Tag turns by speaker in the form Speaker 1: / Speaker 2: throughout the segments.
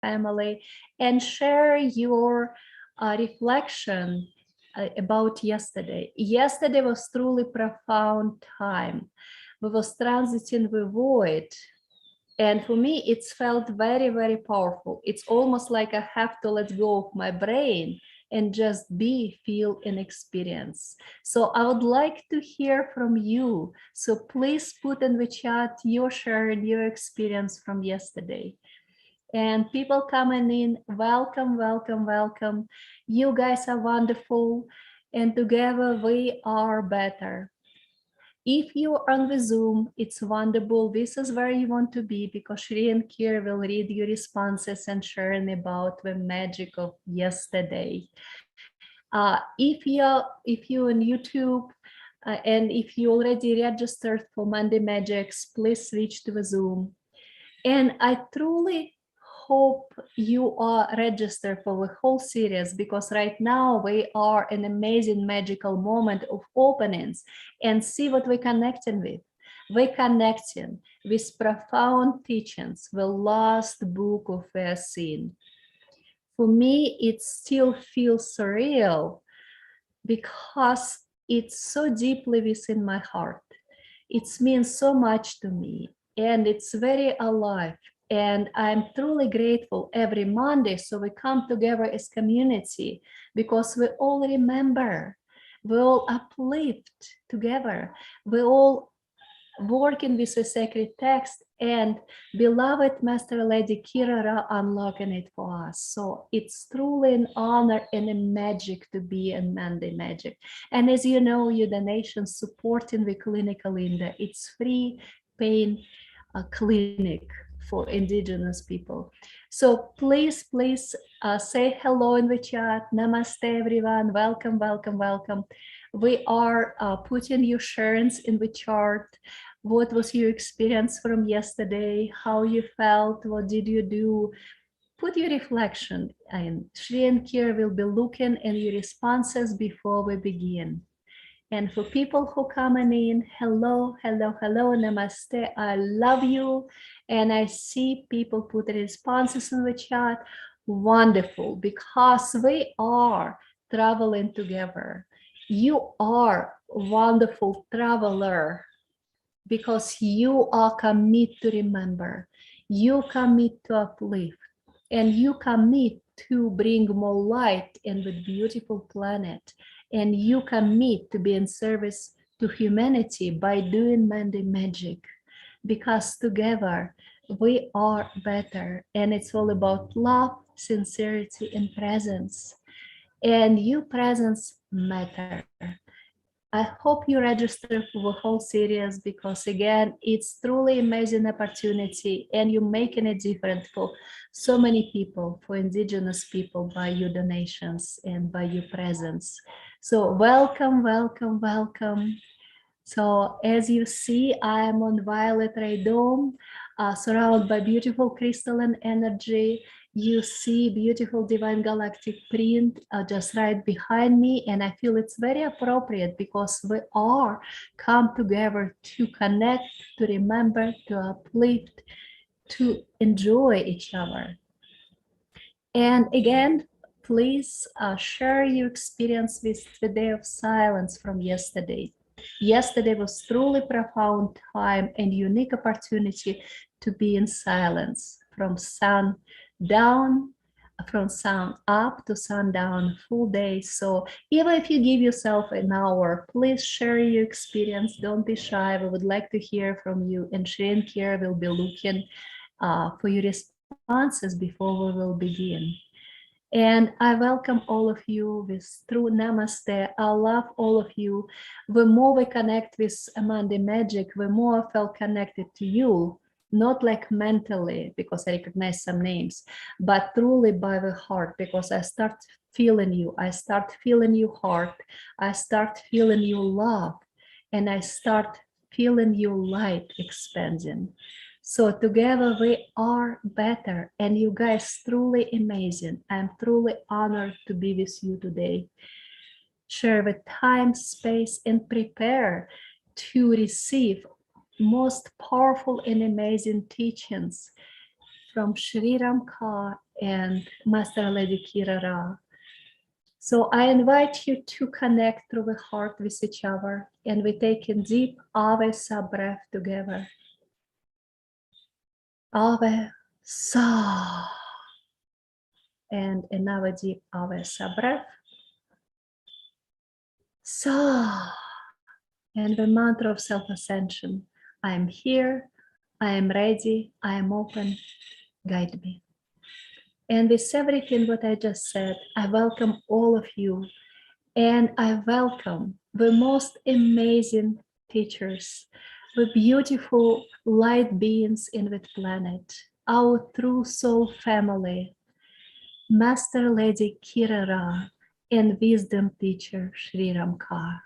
Speaker 1: family, and share your reflection about yesterday. Yesterday was truly profound time. We was transiting the void. And for me, it's felt very, very powerful. It's almost like I have to let go of my brain and just be, feel, and experience. So I would like to hear from you. So please put in the chat your share and your experience from yesterday. And people coming in, welcome, welcome, welcome. You guys are wonderful. And together we are better. If you're on the Zoom, it's wonderful. This is where you want to be because Shri and Kira will read your responses and sharing about the magic of yesterday. If you're on YouTube and if you already registered for Monday Magics, please switch to the Zoom. And I truly hope you are registered for the whole series because right now we are an amazing magical moment of openings and see what we're connecting with. We're connecting with profound teachings, the last book of Essene. For me, it still feels surreal because it's so deeply within my heart. It means so much to me and it's very alive. And I'm truly grateful every Monday. So we come together as community because we all remember, we all uplift together, we all working with a sacred text and beloved Master Lady Kirara unlocking it for us. So it's truly an honor and a magic to be in Monday Magic. And as you know, your donations supporting the Clinica Linda. It's free pain clinic for indigenous people. So please say hello in the chat. Namaste everyone. Welcome, welcome, welcome. We are putting your sharings in the chart. What was your experience from yesterday? How you felt? What did you do? Put your reflection and Shri and Kira will be looking at your responses before we begin. And for people who coming in, hello, hello, hello, namaste, I love you. And I see people put responses in the chat. Wonderful, because we are traveling together. You are a wonderful traveler because you are committed to remember. You commit to uplift and you commit to bring more light in the beautiful planet. And you commit to be in service to humanity by doing Monday Magic, because together we are better. And it's all about love, sincerity, and presence. And your presence matter. I hope you register for the whole series because again, it's truly amazing opportunity and you're making it different for so many people, for indigenous people by your donations and by your presence. So welcome, welcome, welcome. So as you see, I am on Violet Ray Dome, surrounded by beautiful crystalline energy. You see beautiful divine galactic print just right behind me, and I feel it's very appropriate because we are come together to connect, to remember, to uplift, to enjoy each other. And again, please share your experience with the day of silence from yesterday. Yesterday was truly profound time and unique opportunity to be in silence from sun down, from sun up to sundown, full day. So even if you give yourself an hour, please share your experience. Don't be shy. We would like to hear from you. And Shri and Kira will be looking for your responses before we will begin. And I welcome all of you with true namaste. I love all of you. The more we connect with Monday Magic, the more I felt connected to you, not like mentally, because I recognize some names, but truly by the heart, because I start feeling you. I start feeling your heart. I start feeling your love. And I start feeling your light expanding. So together we are better, and you guys truly amazing. I'm truly honored to be with you today. Share the time, space, and prepare to receive most powerful and amazing teachings from Sri Ramkar and Master Lady Kira Ra. So I invite you to connect through the heart with each other, and we take a deep Ave Sa breath together. Ave Sa. And another deep Ave Sa breath. Sa. And the mantra of self-ascension. I am here, I am ready, I am open, guide me. And with everything what I just said, I welcome all of you. And I welcome the most amazing teachers, the beautiful light beings in the planet, our true soul family, Master Lady Kira Ra, and wisdom teacher Sri Ramkar.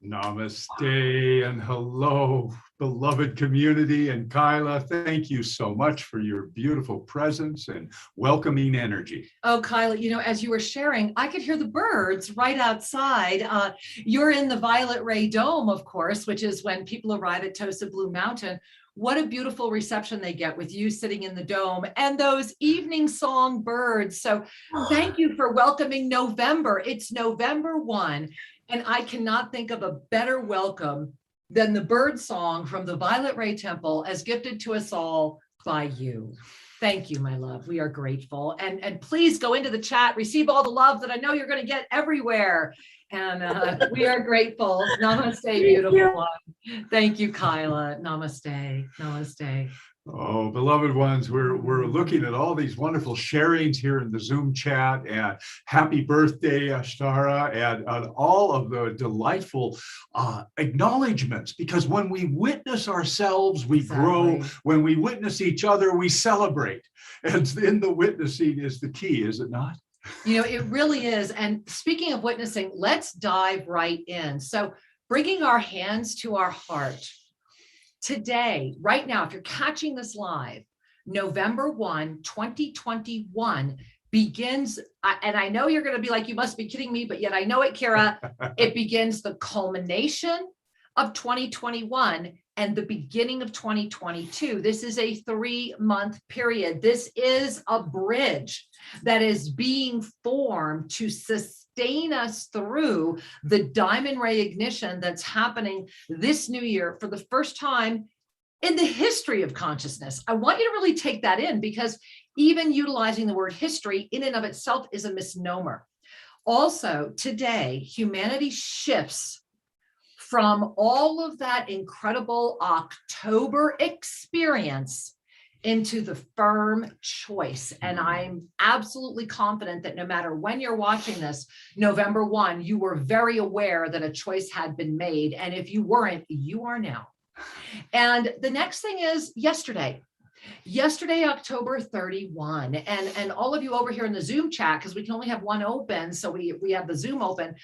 Speaker 2: Namaste and hello, beloved community. And Kyla, thank you so much for your beautiful presence and welcoming energy.
Speaker 3: Oh, Kyla, you know, as you were sharing, I could hear the birds right outside. You're in the Violet Ray Dome, of course, which is when people arrive at Tosa Blue Mountain. What a beautiful reception they get with you sitting in the dome and those evening song birds. So thank you for welcoming November. It's November 1. And I cannot think of a better welcome than the bird song from the Violet Ray Temple as gifted to us all by you. Thank you, my love. We are grateful. And please go into the chat, receive all the love that I know you're going to get everywhere. And we are grateful. Namaste, beautiful one. Thank you, Kyla. Namaste. Namaste.
Speaker 2: Oh, beloved ones, we're looking at all these wonderful sharings here in the Zoom chat, and happy birthday, Ashtara, and all of the delightful acknowledgments, because when we witness ourselves, we grow. When we witness each other, we celebrate. And in the witnessing is the key, is it not?
Speaker 3: You know, it really is. And speaking of witnessing, let's dive right in. So bringing our hands to our heart. Today, right now, if you're catching this live, November 1, 2021 begins, and I know you're going to be like, you must be kidding me, but yet I know it, Kira, it begins the culmination of 2021 and the beginning of 2022. This is a 3-month period. This is a bridge that is being formed to sustain us through the diamond ray ignition that's happening this new year for the first time in the history of consciousness. I want you to really take that in, because even utilizing the word history in and of itself is a misnomer. Also, today, humanity shifts from all of that incredible October experience into the firm choice. And I'm absolutely confident that no matter when you're watching this, November 1, you were very aware that a choice had been made. And if you weren't, you are now. And the next thing is yesterday, October 31, and all of you over here in the Zoom chat, because we can only have one open, so we have the Zoom open.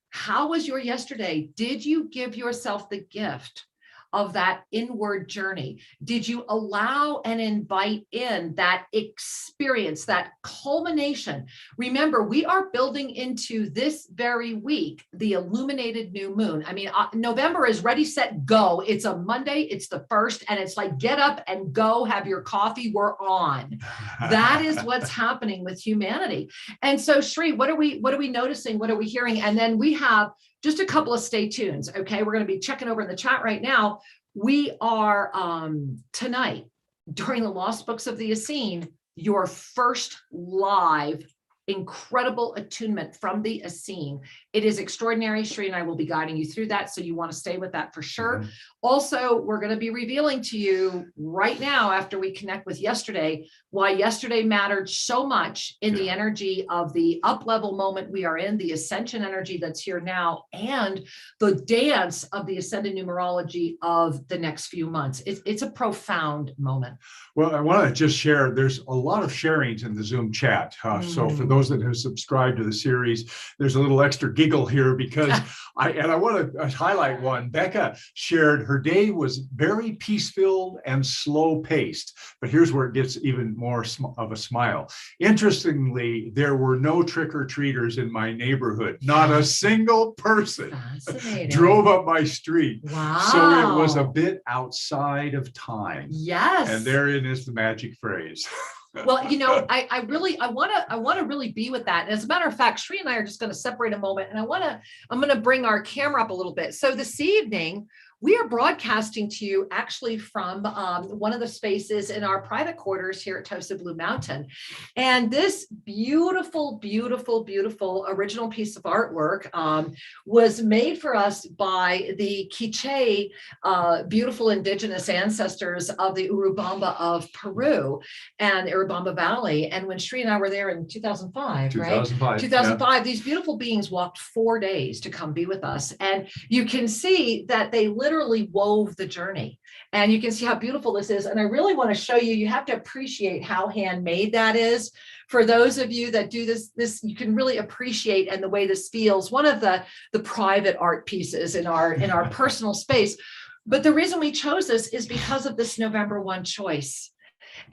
Speaker 3: How was your yesterday? Did you give yourself the gift of that inward journey? Did you allow and invite in that experience, that culmination? Remember, we are building into this very week, the illuminated new moon. I mean, November is ready, set, go. It's a Monday, it's the 1st, and it's like, get up and go, have your coffee, we're on. That is what's happening with humanity. And so, Sri, what are we noticing? What are we hearing? And then we have just a couple of stay tunes. Okay, we're going to be checking over in the chat right now. We are tonight, during the Lost Books of the Essene, your first live incredible attunement from the Essene. It is extraordinary. Sri and I will be guiding you through that, so you want to stay with that for sure. Mm-hmm. Also, we're going to be revealing to you right now, after we connect with yesterday, why yesterday mattered so much in the energy of the up-level moment we are in, the ascension energy that's here now, and the dance of the ascended numerology of the next few months. It's a profound moment.
Speaker 2: Well, I want to just share, there's a lot of sharings in the Zoom chat. So for those those that have subscribed to the series, there's a little extra giggle here because I want to highlight one. Becca shared her day was very peace-filled and slow-paced, but here's where it gets even more of a smile. Interestingly, there were no trick-or-treaters in my neighborhood. Not a single person drove up my street.
Speaker 3: Wow.
Speaker 2: So it was a bit outside of time.
Speaker 3: Yes.
Speaker 2: And therein is the magic phrase.
Speaker 3: Well, you know, I want to really be with that. And as a matter of fact, Shri and I are just going to separate a moment, and I'm going to bring our camera up a little bit. So this evening, we are broadcasting to you actually from one of the spaces in our private quarters here at Tosa Blue Mountain. And this beautiful, beautiful, beautiful original piece of artwork was made for us by the Quiche, beautiful indigenous ancestors of the Urubamba of Peru and the Urubamba Valley. And when Shri and I were there in 2005, 2005, these beautiful beings walked 4 days to come be with us. And you can see that they literally wove the journey, and you can see how beautiful this is. And I really want to show you, you have to appreciate how handmade that is. For those of you that do this you can really appreciate, and the way this feels, one of the private art pieces in our personal space. But the reason we chose this is because of this November 1 choice.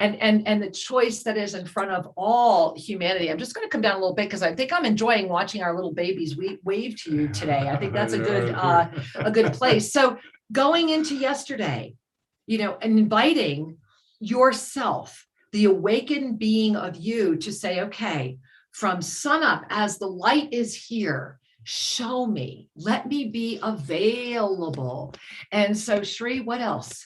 Speaker 3: And the choice that is in front of all humanity. I'm just going to come down a little bit because I think I'm enjoying watching our little babies wave to you today. I think that's a good place. So going into yesterday, you know, and inviting yourself, the awakened being of you, to say, okay, from sunup, as the light is here, show me, let me be available. And so Shri, what else?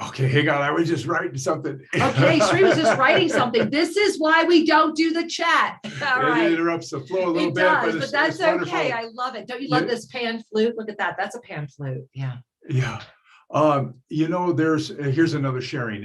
Speaker 2: Okay, hang on. I was just writing something.
Speaker 3: Okay, Shri was just writing something. This is why we don't do the chat. All right.
Speaker 2: It interrupts the flow a little
Speaker 3: it
Speaker 2: bit.
Speaker 3: Does, but that's okay.
Speaker 2: Wonderful.
Speaker 3: I love it. Don't you love this pan flute? Look at that. That's a pan flute. Yeah.
Speaker 2: Yeah. You know, here's another sharing.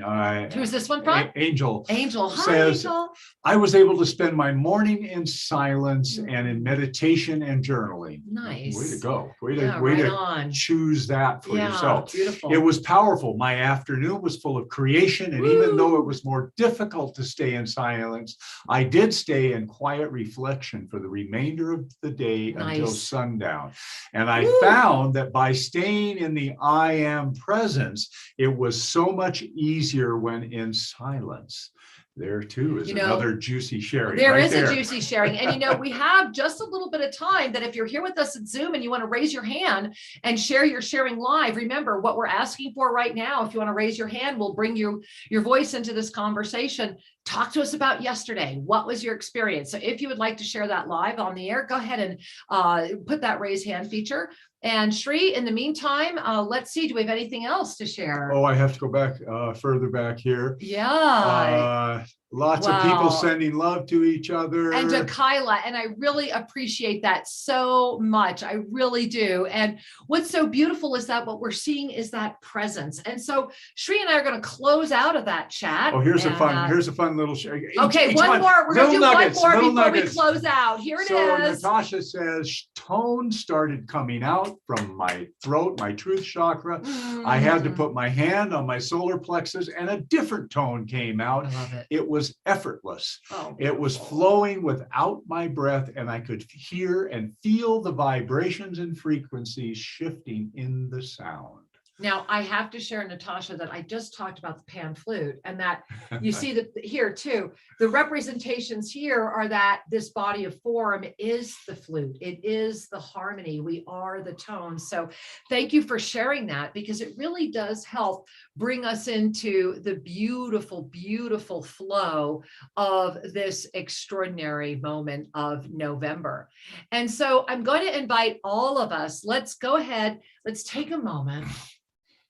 Speaker 3: Who's this one from?
Speaker 2: Angel.
Speaker 3: Angel. Hi,
Speaker 2: says,
Speaker 3: Angel.
Speaker 2: I was able to spend my morning in silence and in meditation and journaling.
Speaker 3: Nice.
Speaker 2: Way to go. Way
Speaker 3: Right
Speaker 2: to
Speaker 3: on.
Speaker 2: choose that for yourself.
Speaker 3: Beautiful.
Speaker 2: It was powerful. My afternoon was full of creation. And even though it was more difficult to stay in silence, I did stay in quiet reflection for the remainder of the day until sundown. And I found that by staying in the I am presence, it was so much easier when in silence. There too is another juicy sharing.
Speaker 3: There is a juicy sharing. And you know, we have just a little bit of time that if you're here with us at Zoom and you want to raise your hand and share your sharing live, remember what we're asking for right now. If you want to raise your hand, we'll bring your voice into this conversation. Talk to us about yesterday. What was your experience? So if you would like to share that live on the air, go ahead and put that raise hand feature. And Shri, in the meantime, let's see, do we have anything else to share?
Speaker 2: Oh, I have to go back further back here.
Speaker 3: Yeah.
Speaker 2: Lots of people sending love to each other.
Speaker 3: And to Kyla, and I really appreciate that so much. I really do. And what's so beautiful is that what we're seeing is that presence. And so Shri and I are going to close out of that chat.
Speaker 2: Oh, here's a fun little share.
Speaker 3: Okay, one more. We're going to do one more before we close out. Here it is.
Speaker 2: So Natasha says, tone started coming out from my throat, my truth chakra. I had to put my hand on my solar plexus and a different tone came out.
Speaker 3: I love it.
Speaker 2: It was effortless. It was flowing without my breath, and I could hear and feel the vibrations and frequencies shifting in the sound.
Speaker 3: Now, I have to share, Natasha, that I just talked about the pan flute, and that you see that here too, the representations here are that this body of form is the flute. It is the harmony. We are the tone. So thank you for sharing that, because it really does help bring us into the beautiful, beautiful flow of this extraordinary moment of November. And so I'm going to invite all of us, let's go ahead, let's take a moment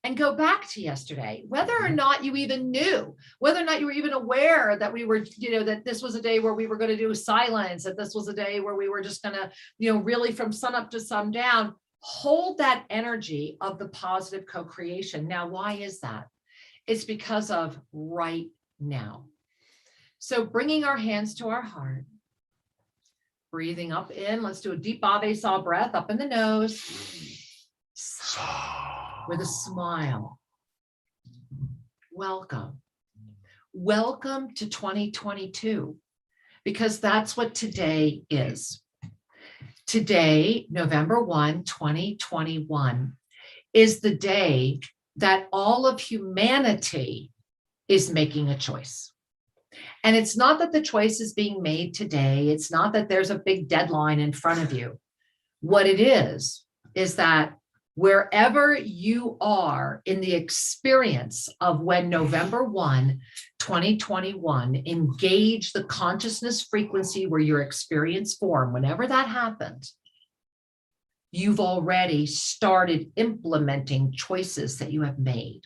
Speaker 3: and go back to yesterday, whether or not you even knew, whether or not you were even aware that we were, that this was a day where we were going to do silence, that this was a day where we were just going to, really from sunup to sundown, hold that energy of the positive co-creation. Now, why is that? It's because of right now. So bringing our hands to our heart, breathing up in, let's do a deep Ave Sa breath up in the nose. With a smile. Welcome. Welcome to 2022. because that's what today is. Today, November 1, 2021, is the day that all of humanity is making a choice. And it's not that the choice is being made today. It's not that there's a big deadline in front of you. What it is that wherever you are in the experience of when November 1, 2021, engage the consciousness frequency where your experience formed, whenever that happened, you've already started implementing choices that you have made.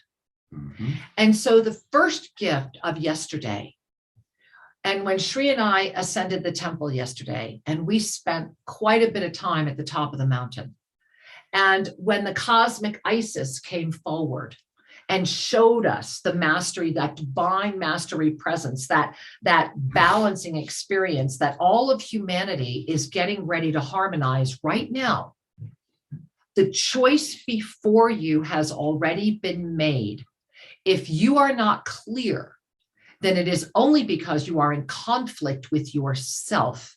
Speaker 2: Mhm.
Speaker 3: And so the first gift of yesterday, and when Shri and I ascended the temple yesterday, and we spent quite a bit of time at the top of the mountain, and when the cosmic Isis came forward and showed us the mastery, that divine mastery presence, that balancing experience that all of humanity is getting ready to harmonize right now, the choice before you has already been made. If you are not clear, then it is only because you are in conflict with yourself.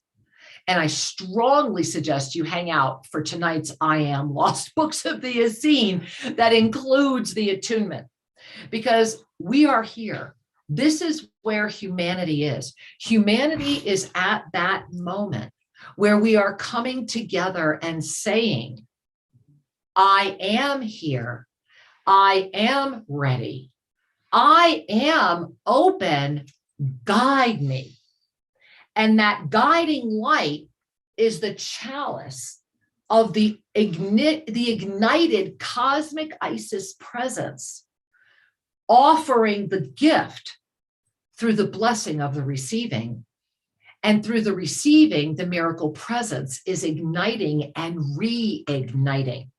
Speaker 3: And I strongly suggest you hang out for tonight's I Am Lost Books of the Essene that includes the attunement, because we are here. This is where humanity is. Humanity is at that moment where we are coming together and saying, I am here. I am ready. I am open. Guide me. And that guiding light is the chalice of the ignited cosmic Isis presence, offering the gift through the blessing of the receiving. And through the receiving, the miracle presence is igniting and reigniting.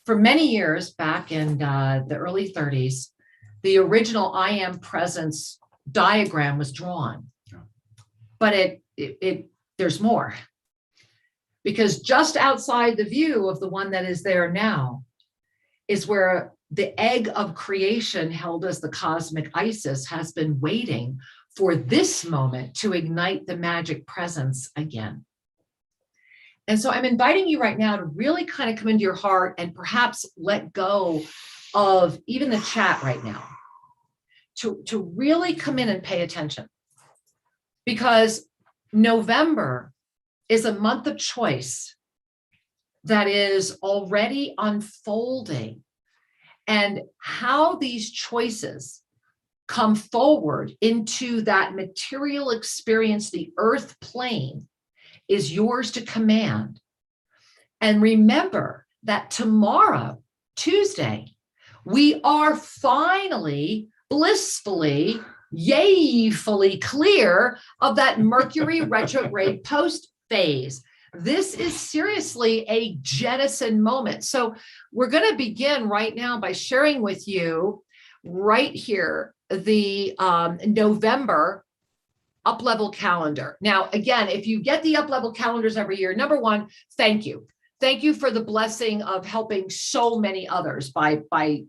Speaker 3: For many years back in the early 30s, the original I Am Presence diagram was drawn. But there's more, because just outside the view of the one that is there now is where the egg of creation held as the cosmic Isis has been waiting for this moment to ignite the magic presence again. And so I'm inviting you right now to really kind of come into your heart and perhaps let go of even the chat right now, to really come in and pay attention. Because November is a month of choice that is already unfolding, and how these choices come forward into that material experience, the earth plane, is yours to command. And remember that tomorrow, Tuesday, we are finally, blissfully, yayfully clear of that Mercury retrograde post phase. This is seriously a jettison moment. So we're going to begin right now by sharing with you right here the November Upleveled calendar. Now, again, if you get the Upleveled calendars every year, number one, thank you. Thank you for the blessing of helping so many others by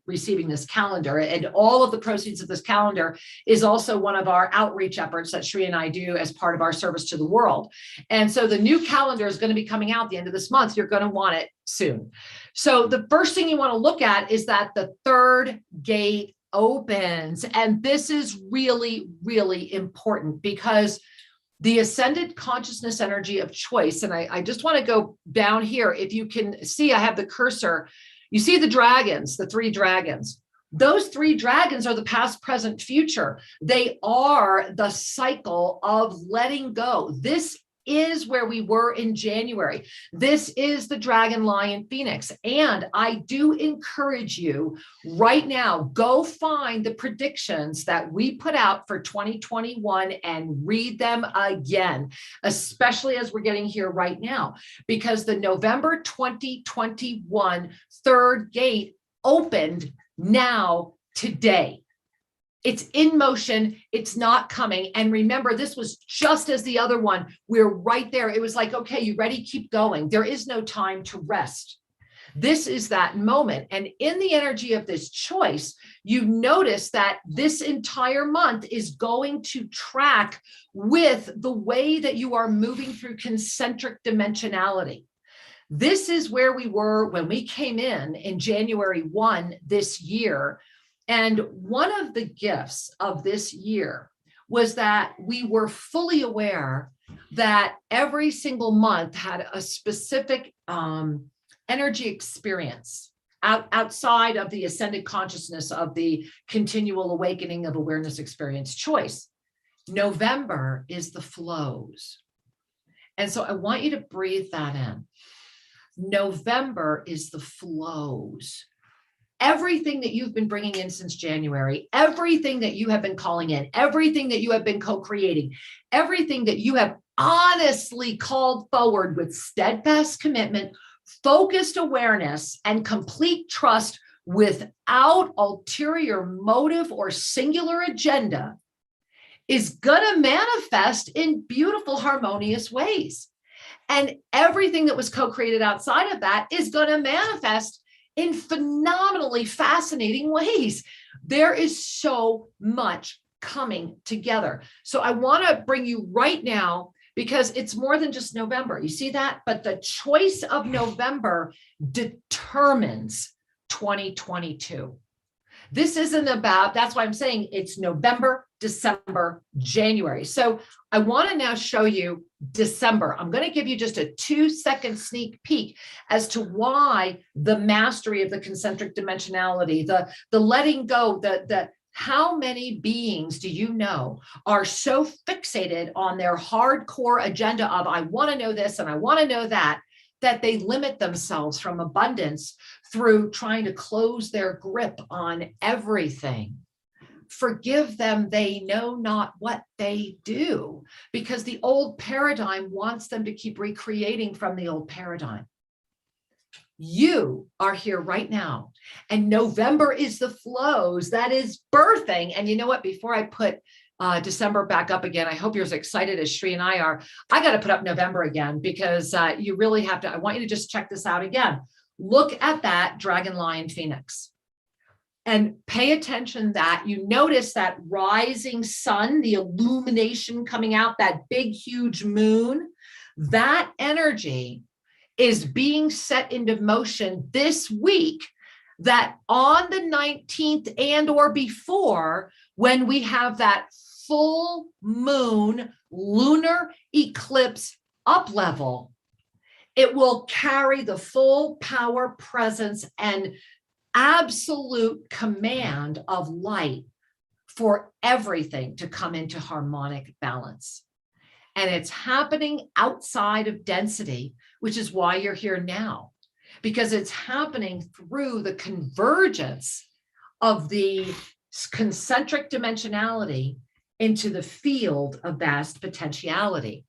Speaker 3: receiving this calendar. And all of the proceeds of this calendar is also one of our outreach efforts that Shri and I do as part of our service to the world. And so the new calendar is going to be coming out the end of this month. You're going to want it soon. So the first thing you want to look at is that the third gate opens. And this is really, really important, because the ascended consciousness energy of choice, and I just want to go down here. If you can see, I have the cursor. You see the dragons, the three dragons. Those three dragons are the past, present, future. They are the cycle of letting go. This is where we were in January. This is the Dragon, Lion, Phoenix. And I do encourage you right now, go find the predictions that we put out for 2021 and read them again, especially as we're getting here right now, because the November 2021 third gate opened now today. It's in motion. It's not coming. And remember, this was just as the other one. We're right there. It was like, okay, you ready? Keep going. There is no time to rest. This is that moment. And in the energy of this choice, you notice that this entire month is going to track with the way that you are moving through concentric dimensionality. This is where we were when we came in January 1 this year. And one of the gifts of this year was that we were fully aware that every single month had a specific energy experience outside of the ascended consciousness of the continual awakening of awareness experience choice. November is the flows. And so I want you to breathe that in. November is the flows. Everything that you've been bringing in since January, everything that you have been calling in, everything that you have been co-creating, everything that you have honestly called forward with steadfast commitment, focused awareness, and complete trust without ulterior motive or singular agenda is going to manifest in beautiful, harmonious ways. And everything that was co-created outside of that is going to manifest in phenomenally fascinating ways. There is so much coming together. So I want to bring you right now, because it's more than just November. You see that? But the choice of November determines 2022. This isn't about, that's why I'm saying it's November, December, January. So I want to now show you December. I'm going to give you just a 2-second sneak peek as to why the mastery of the concentric dimensionality, the letting go, the how many beings do you know are so fixated on their hardcore agenda of, I want to know this and I want to know that, that they limit themselves from abundance through trying to close their grip on everything. Forgive them, they know not what they do, because the old paradigm wants them to keep recreating from the old paradigm. You are here right now, and November is the flows that is birthing. And you know what? Before I put December back up again, I hope you're as excited as Shri and I are. I got to put up November again, because you really have to. I want you to just check this out again. Look at that dragon, lion, phoenix, and pay attention that you notice that rising sun, the illumination coming out, that big, huge moon, that energy is being set into motion this week, that on the 19th and or before, when we have that full moon lunar eclipse up level, it will carry the full power, presence, and absolute command of light for everything to come into harmonic balance. And it's happening outside of density, which is why you're here now, because it's happening through the convergence of the concentric dimensionality into the field of vast potentiality.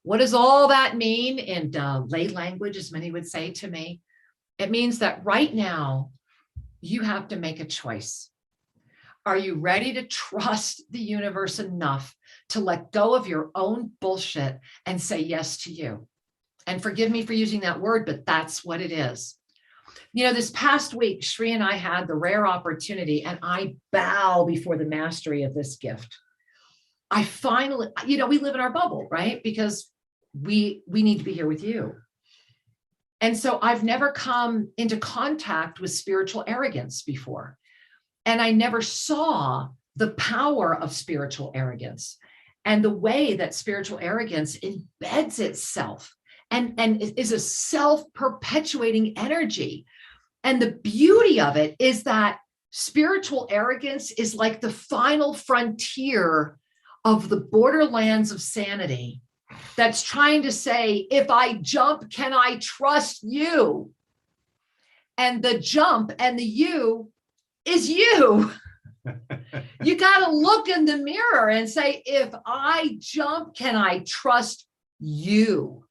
Speaker 3: What does all that mean in lay language, as many would say to me? It means that right now, you have to make a choice. Are you ready to trust the universe enough to let go of your own bullshit and say yes to you? And forgive me for using that word, but that's what it is. You know, this past week, Shri and I had the rare opportunity, and I bow before the mastery of this gift. I finally, you know, we live in our bubble, right? Because we need to be here with you. And so I've never come into contact with spiritual arrogance before. And I never saw the power of spiritual arrogance and the way that spiritual arrogance embeds itself and is a self-perpetuating energy. And the beauty of it is that spiritual arrogance is like the final frontier of the borderlands of sanity that's trying to say, if I jump, can I trust you? And the jump and the you is you. You got to look in the mirror and say, if I jump, can I trust you?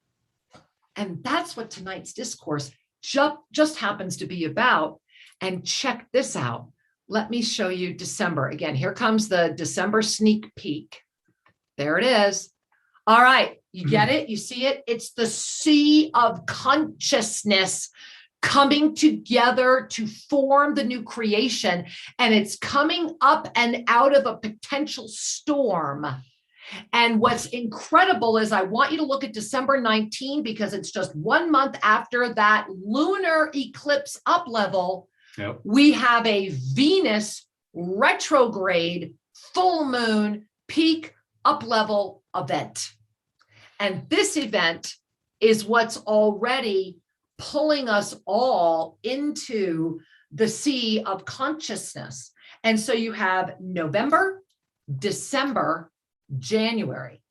Speaker 3: And that's what tonight's discourse just happens to be about. And check this out. Let me show you December. Again, here comes the December sneak peek. There it is. All right, you get it? You see it? It's the sea of consciousness coming together to form the new creation. And it's coming up and out of a potential storm. And what's incredible is I want you to look at December 19, because it's just 1 month after that lunar eclipse up level.
Speaker 2: Yep.
Speaker 3: We have a Venus retrograde full moon peak up level event. And this event is what's already pulling us all into the sea of consciousness. And so you have November, December, January.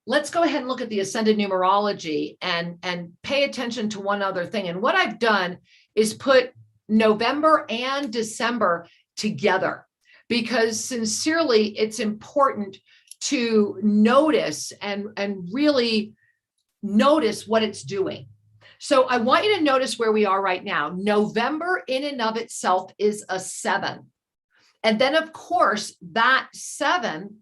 Speaker 3: Let's go ahead and look at the ascended numerology and pay attention to one other thing. And what I've done is put November and December together, because sincerely, it's important to notice and really notice what it's doing. So I want you to notice where we are right now. November in and of itself is a 7. And then of course, that 7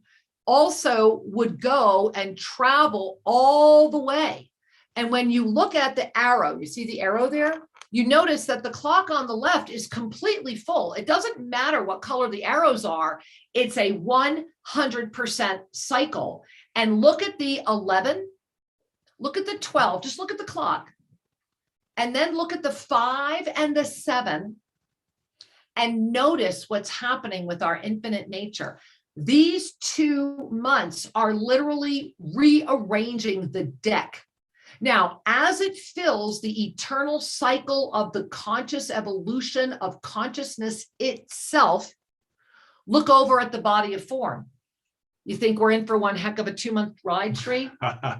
Speaker 3: also would go and travel all the way. And when you look at the arrow, you see the arrow there? You notice that the clock on the left is completely full. It doesn't matter what color the arrows are. It's a 100% cycle. And look at the 11, look at the 12, just look at the clock. And then look at the 5 and the 7 and notice what's happening with our infinite nature. These 2 months are literally rearranging the deck. Now, as it fills the eternal cycle of the conscious evolution of consciousness itself, look over at the body of form. You think we're in for one heck of a 2-month ride, Sri?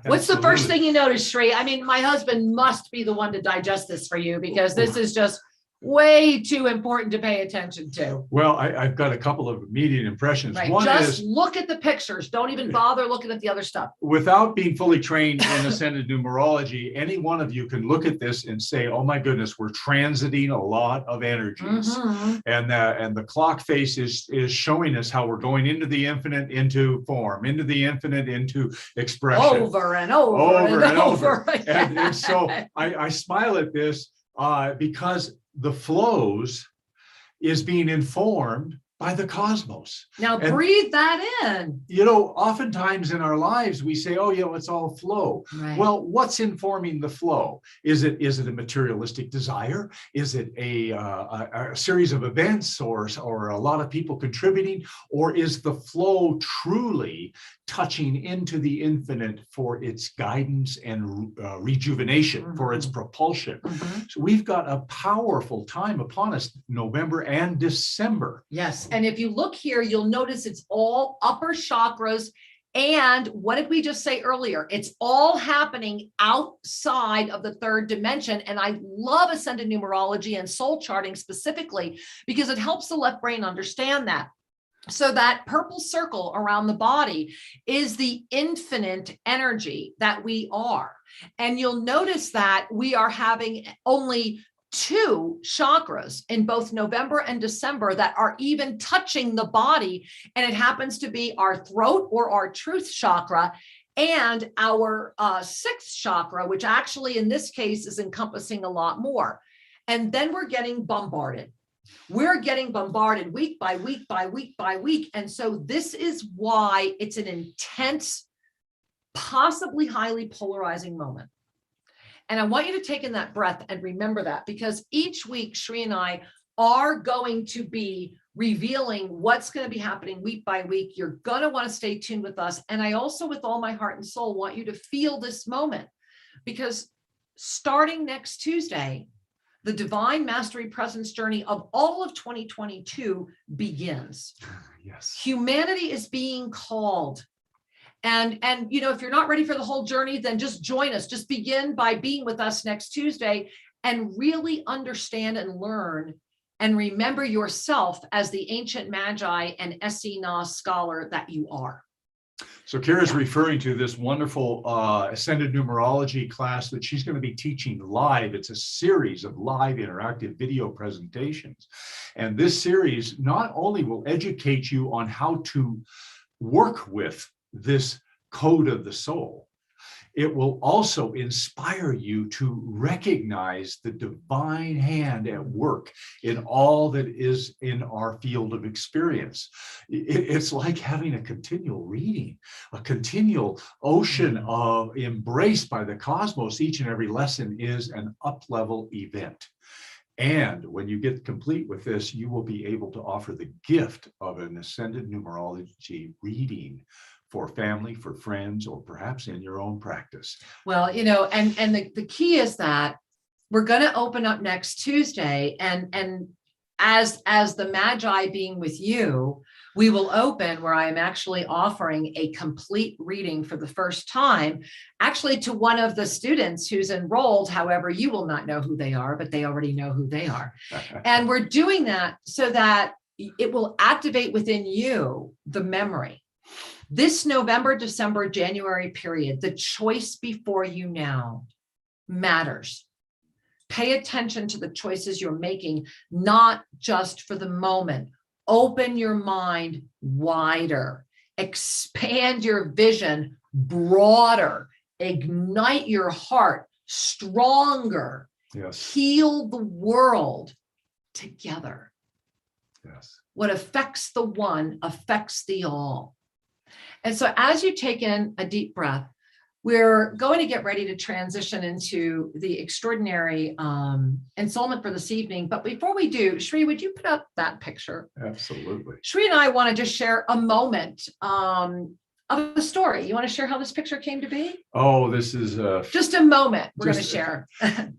Speaker 3: What's the first thing you notice, Sri? I mean, my husband must be the one to digest this for you, because this is just way too important to pay attention to.
Speaker 2: Well, I've got a couple of immediate impressions.
Speaker 3: Right.
Speaker 2: One
Speaker 3: Just
Speaker 2: is,
Speaker 3: look at the pictures. Don't even bother looking at the other stuff.
Speaker 2: without being fully trained in ascended numerology, any one of you can look at this and say, oh my goodness, we're transiting a lot of energies.
Speaker 3: Mhm.
Speaker 2: And the clock face is showing us how we're going into the infinite, into form, into the infinite, into expression.
Speaker 3: Over and over and over.
Speaker 2: And so I smile at this because the flows is being informed by the cosmos.
Speaker 3: Now
Speaker 2: And,
Speaker 3: breathe that in.
Speaker 2: you know, oftentimes in our lives, we say, oh, you know, it's all flow.
Speaker 3: Right.
Speaker 2: Well, what's informing the flow? Is it a materialistic desire? Is it a series of events or a lot of people contributing? Or is the flow truly touching into the infinite for its guidance and rejuvenation, for its propulsion?
Speaker 3: Mhm.
Speaker 2: So we've got a powerful time upon us, November and December.
Speaker 3: Yes. And if you look here, you'll notice it's all upper chakras. And what did we just say earlier? It's all happening outside of the third dimension. And I love ascended numerology and soul charting specifically because it helps the left brain understand that. So that purple circle around the body is the infinite energy that we are. And you'll notice that we are having only 2 chakras in both November and December that are even touching the body. And it happens to be our throat or our truth chakra and our 6th chakra, which actually in this case is encompassing a lot more. And then we're getting bombarded. We're getting bombarded week by week by week by week. And so this is why it's an intense, possibly highly polarizing moment. And I want you to take in that breath and remember that, because each week, Sri and I are going to be revealing what's going to be happening week by week. You're going to want to stay tuned with us. And I also, with all my heart and soul, want you to feel this moment, because starting next Tuesday, the Divine Mastery Presence journey of all of 2022 begins.
Speaker 2: Yes.
Speaker 3: Humanity is being called. And you know, if you're not ready for the whole journey, then just join us. Just begin by being with us next Tuesday and really understand and learn and remember yourself as the ancient magi and Essene scholar that you are.
Speaker 2: So Kira's referring to this wonderful ascended numerology class that she's going to be teaching live. It's a series of live interactive video presentations. And this series not only will educate you on how to work with this code of the soul, It will also inspire you to recognize the divine hand at work in all that is in our field of experience. It's like having a continual reading, a continual ocean of embraced by the cosmos. Each and every lesson is an up-level event. And when you get complete with this, you will be able to offer the gift of an ascended numerology reading for family, for friends, or perhaps in your own practice.
Speaker 3: Well, and the key is that we're going to open up next Tuesday, and as the Magi being with you, we will open where I am actually offering a complete reading for the first time, actually to one of the students who's enrolled. However, you will not know who they are, but they already know who they are. And we're doing that so that it will activate within you the memory. This November, December, January period, the choice before you now matters. Pay attention to the choices you're making, not just for the moment. Open your mind wider, expand your vision broader, ignite your heart stronger,
Speaker 2: Yes.
Speaker 3: Heal the world together.
Speaker 2: Yes.
Speaker 3: What affects the one affects the all. And so as you take in a deep breath, we're going to get ready to transition into the extraordinary ensoulment for this evening. But before we do, Shri, would you put up that picture?
Speaker 2: Absolutely.
Speaker 3: Shri and I want to just share a moment of a story. You want to share how this picture came to be?
Speaker 2: Oh, this is
Speaker 3: just a moment we're going to share.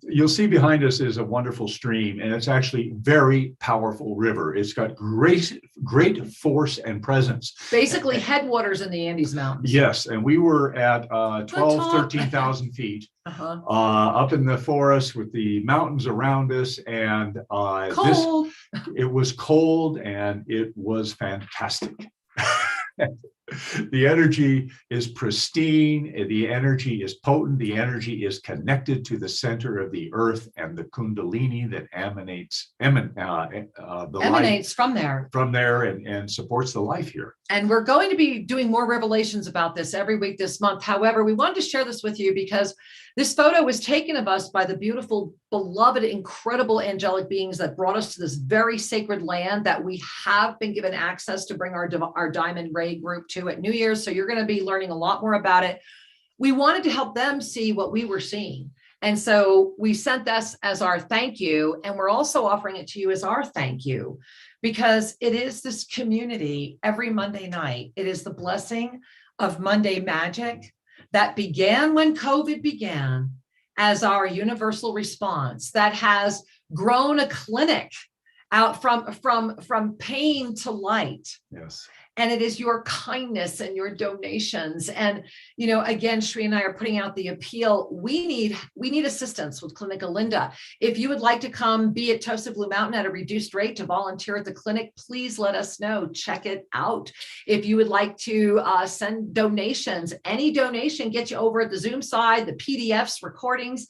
Speaker 2: You'll see behind us is a wonderful stream, and it's actually very powerful river. It's got great force and presence.
Speaker 3: Basically headwaters in the Andes Mountains.
Speaker 2: Yes, and we were at 13,000 feet up in the forest with the mountains around us, and
Speaker 3: cold.
Speaker 2: It was cold and it was fantastic. The energy is pristine, the energy is potent, the energy is connected to the center of the earth and the kundalini that emanates
Speaker 3: from there
Speaker 2: and supports the life here.
Speaker 3: And we're going to be doing more revelations about this every week this month. However, we wanted to share this with you because this photo was taken of us by the beautiful, beloved, incredible angelic beings that brought us to this very sacred land that we have been given access to bring our Diamond Ray group to at New Year's. So you're going to be learning a lot more about it. We wanted to help them see what we were seeing. And so we sent this as our thank you. And we're also offering it to you as our thank you, because it is this community every Monday night. It is the blessing of Monday magic that began when COVID began as our universal response that has grown a clinic out from pain to light.
Speaker 2: Yes.
Speaker 3: And it is your kindness and your donations. And, again, Shri and I are putting out the appeal. We need assistance with Clinica Linda. If you would like to come be at Toast of Blue Mountain at a reduced rate to volunteer at the clinic, please let us know. Check it out. If you would like to send donations, any donation gets you over at the Zoom side, the PDFs, recordings,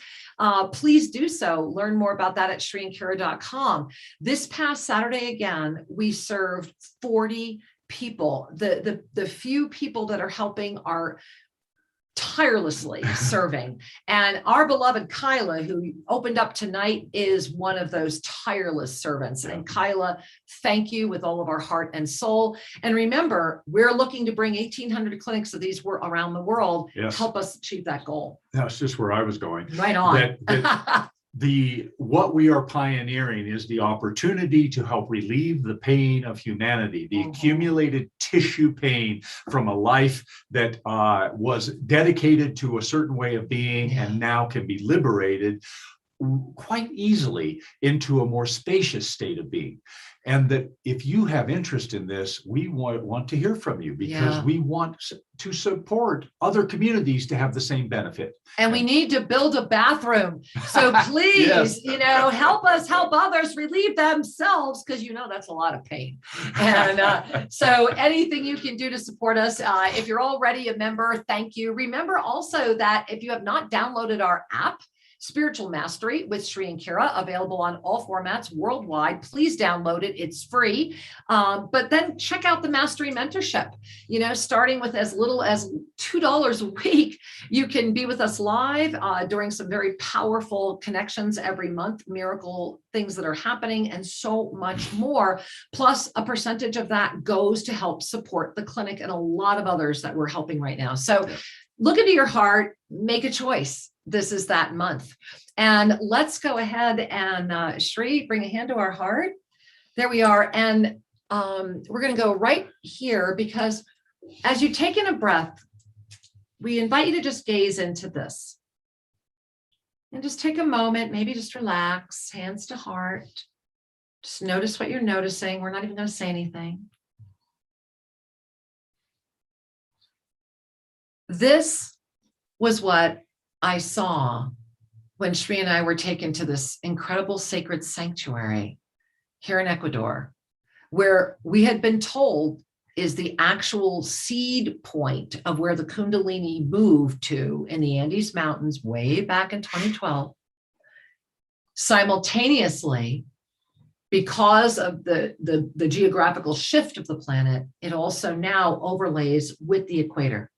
Speaker 3: please do so. Learn more about that at shriandkira.com. This past Saturday, again, we served 40 people. The few people that are helping are tirelessly serving. And our beloved Kyla, who opened up tonight, is one of those tireless servants. Yeah. And Kyla, thank you with all of our heart and soul. And remember, we're looking to bring 1,800 clinics of these around the world.
Speaker 2: Yes.
Speaker 3: Help us achieve that goal.
Speaker 2: That's just where I was going.
Speaker 3: Right on.
Speaker 2: What we are pioneering is the opportunity to help relieve the pain of humanity, the accumulated tissue pain from a life that was dedicated to a certain way of being and now can be liberated quite easily into a more spacious state of being. And that if you have interest in this, we want to hear from you, because we want to support other communities to have the same benefit.
Speaker 3: And we need to build a bathroom. So please, help us help others relieve themselves, because that's a lot of pain. And so anything you can do to support us, if you're already a member, thank you. Remember also that if you have not downloaded our app, Spiritual Mastery with Shri and Kira, available on all formats worldwide. Please download it. It's free. But then check out the Mastery Mentorship. You know, starting with as little as $2 a week, you can be with us live during some very powerful connections every month, miracle things that are happening, and so much more. Plus, a percentage of that goes to help support the clinic and a lot of others that we're helping right now. So look into your heart, make a choice. This is that month. And let's go ahead and Shri, bring a hand to our heart. There we are. And we're going to go right here, because as you take in a breath, we invite you to just gaze into this. And just take a moment, maybe just relax, hands to heart. Just notice what you're noticing. We're not even going to say anything. This was what I saw when Shri and I were taken to this incredible sacred sanctuary here in Ecuador, where we had been told is the actual seed point of where the Kundalini moved to in the Andes Mountains way back in 2012. Simultaneously, because of the geographical shift of the planet, it also now overlays with the equator.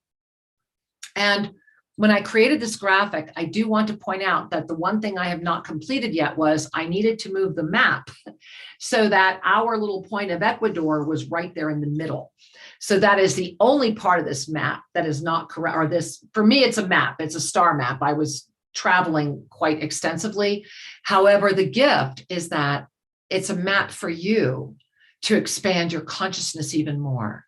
Speaker 3: And when I created this graphic, I do want to point out that the one thing I have not completed yet was I needed to move the map so that our little point of Ecuador was right there in the middle. So that is the only part of this map that is not correct, or this, for me, it's a map. It's a star map. I was traveling quite extensively. However, the gift is that it's a map for you to expand your consciousness even more.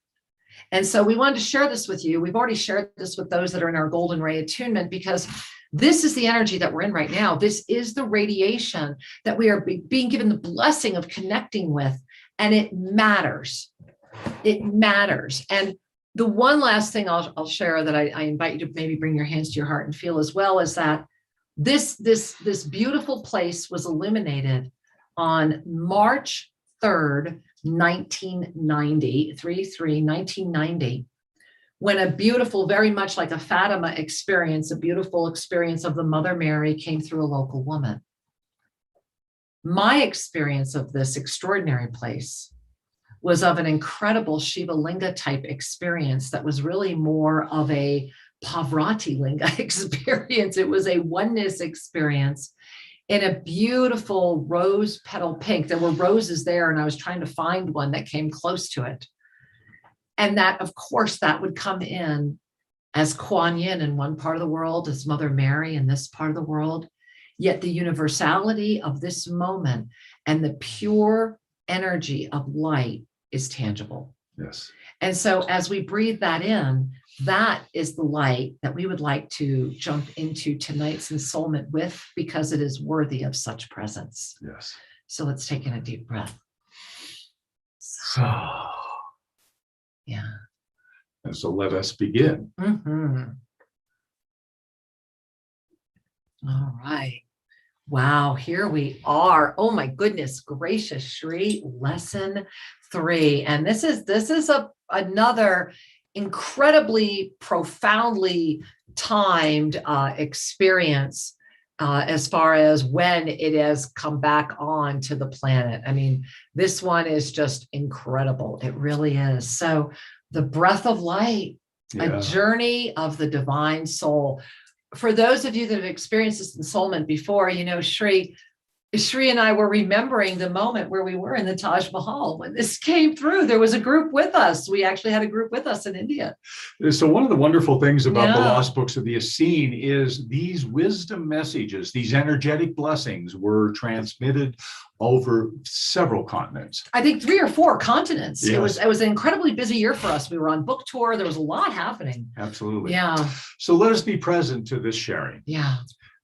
Speaker 3: And so we wanted to share this with you. We've already shared this with those that are in our golden ray attunement, because this is the energy that we're in right now. This is the radiation that we are being given the blessing of connecting with, and it matters. It matters. And the one last thing I'll share that I invite you to maybe bring your hands to your heart and feel as well is that this beautiful place was illuminated on March 3rd, 1990, when a beautiful, very much like a Fatima experience, a beautiful experience of the Mother Mary came through a local woman. My experience of this extraordinary place was of an incredible Shiva Linga type experience that was really more of a Pavrati Linga experience. It was a oneness experience in a beautiful rose petal pink. There were roses there, and I was trying to find one that came close to it. And that, of course, that would come in as Kuan Yin in one part of the world, as Mother Mary in this part of the world. Yet the universality of this moment and the pure energy of light is tangible.
Speaker 2: Yes.
Speaker 3: And so as we breathe that in, that is the light that we would like to jump into tonight's ensoulment with, because it is worthy of such presence.
Speaker 2: Yes.
Speaker 3: So let's take in a deep breath. Yeah.
Speaker 2: And so let us begin.
Speaker 3: Mm-hmm. All right. Wow, here we are. Oh my goodness gracious, Shri, lesson 3. And this is another incredibly profoundly timed experience as far as when it has come back on to the planet. I mean, this one is just incredible. It really is. So the breath of light, a journey of the divine soul. For those of you that have experienced this ensoulment before, you know, Shri and I were remembering the moment where we were in the Taj Mahal when this came through. There was a group with us. We actually had a group with us in India.
Speaker 2: So one of the wonderful things about the Lost Books of the Essene is these wisdom messages, these energetic blessings were transmitted over several continents.
Speaker 3: I think 3 or 4 continents.
Speaker 2: Yes.
Speaker 3: It was an incredibly busy year for us. We were on book tour. There was a lot happening.
Speaker 2: Absolutely.
Speaker 3: Yeah.
Speaker 2: So let us be present to this sharing.
Speaker 3: Yeah.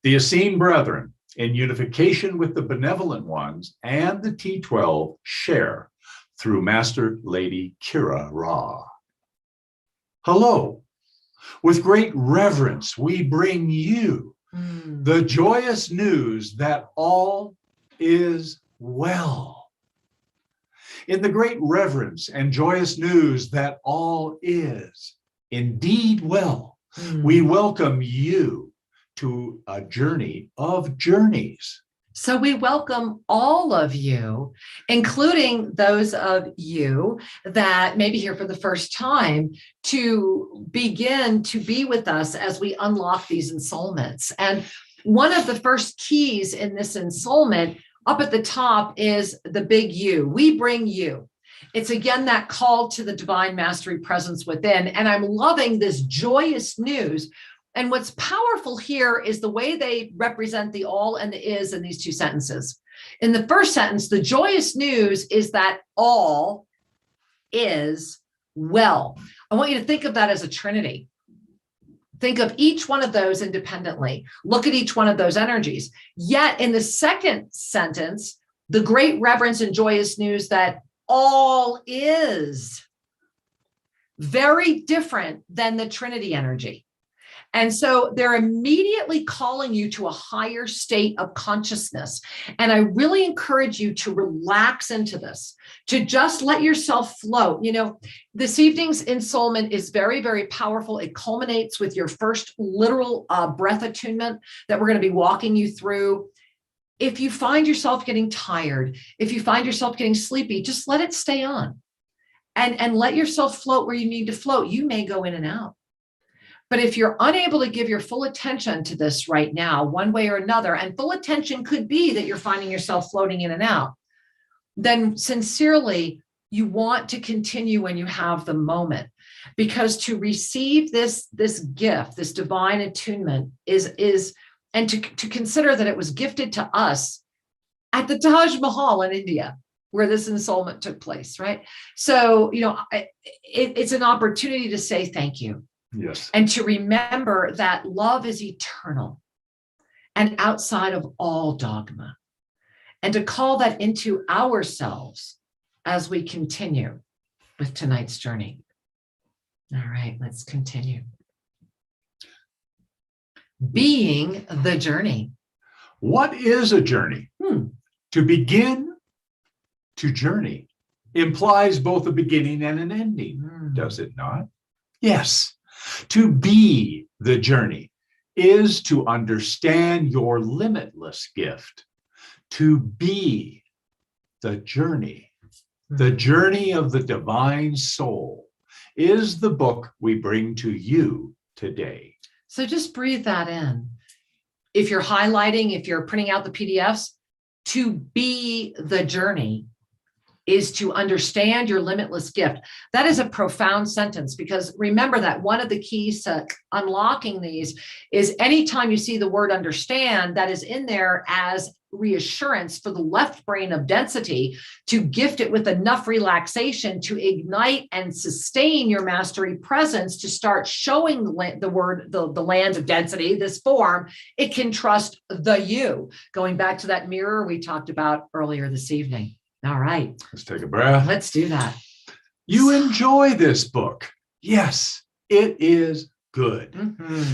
Speaker 2: The Essene brethren, in unification with the benevolent ones and the T12, share through Master Lady Kira Ra. Hello. With great reverence, we bring you the joyous news that all is well. In the great reverence and joyous news that all is indeed well, we welcome you to a journey of journeys.
Speaker 3: So we welcome all of you, including those of you that may be here for the first time, to begin to be with us as we unlock these ensoulments. And one of the first keys in this ensoulment up at the top is the big you. We bring you. It's again that call to the divine mastery presence within. And I'm loving this joyous news. And what's powerful here is the way they represent the all and the is in these two sentences. In the first sentence, the joyous news is that all is well. I want you to think of that as a trinity. Think of each one of those independently. Look at each one of those energies. Yet in the second sentence, the great reverence and joyous news that all is very different than the trinity energy. And so they're immediately calling you to a higher state of consciousness. And I really encourage you to relax into this, to just let yourself float. You know, this evening's ensoulment is very, very powerful. It culminates with your first literal breath attunement that we're going to be walking you through. If you find yourself getting tired, if you find yourself getting sleepy, just let it stay on and let yourself float where you need to float. You may go in and out. But if you're unable to give your full attention to this right now, one way or another, and full attention could be that you're finding yourself floating in and out, then sincerely, you want to continue when you have the moment. Because to receive this gift, this divine attunement is and to consider that it was gifted to us at the Taj Mahal in India, where this ensoulment took place, right? So, you know, it's an opportunity to say thank you.
Speaker 2: Yes.
Speaker 3: And to remember that love is eternal and outside of all dogma. And to call that into ourselves as we continue with tonight's journey. All right, let's continue. Being the journey.
Speaker 2: What is a journey? To begin to journey implies both a beginning and an ending, does it not? Yes. To be the journey is to understand your limitless gift. To be the journey of the divine soul, is the book we bring to you today.
Speaker 3: So just breathe that in. If you're highlighting, if you're printing out the PDFs, to be the journey is to understand your limitless gift. That is a profound sentence, because remember that one of the keys to unlocking these is anytime you see the word understand, that is in there as reassurance for the left brain of density to gift it with enough relaxation to ignite and sustain your mastery presence, to start showing the land of density, this form. It can trust the you, going back to that mirror we talked about earlier this evening. All right.
Speaker 2: Let's take a breath.
Speaker 3: Let's do that.
Speaker 2: You enjoy this book. Yes, it is good.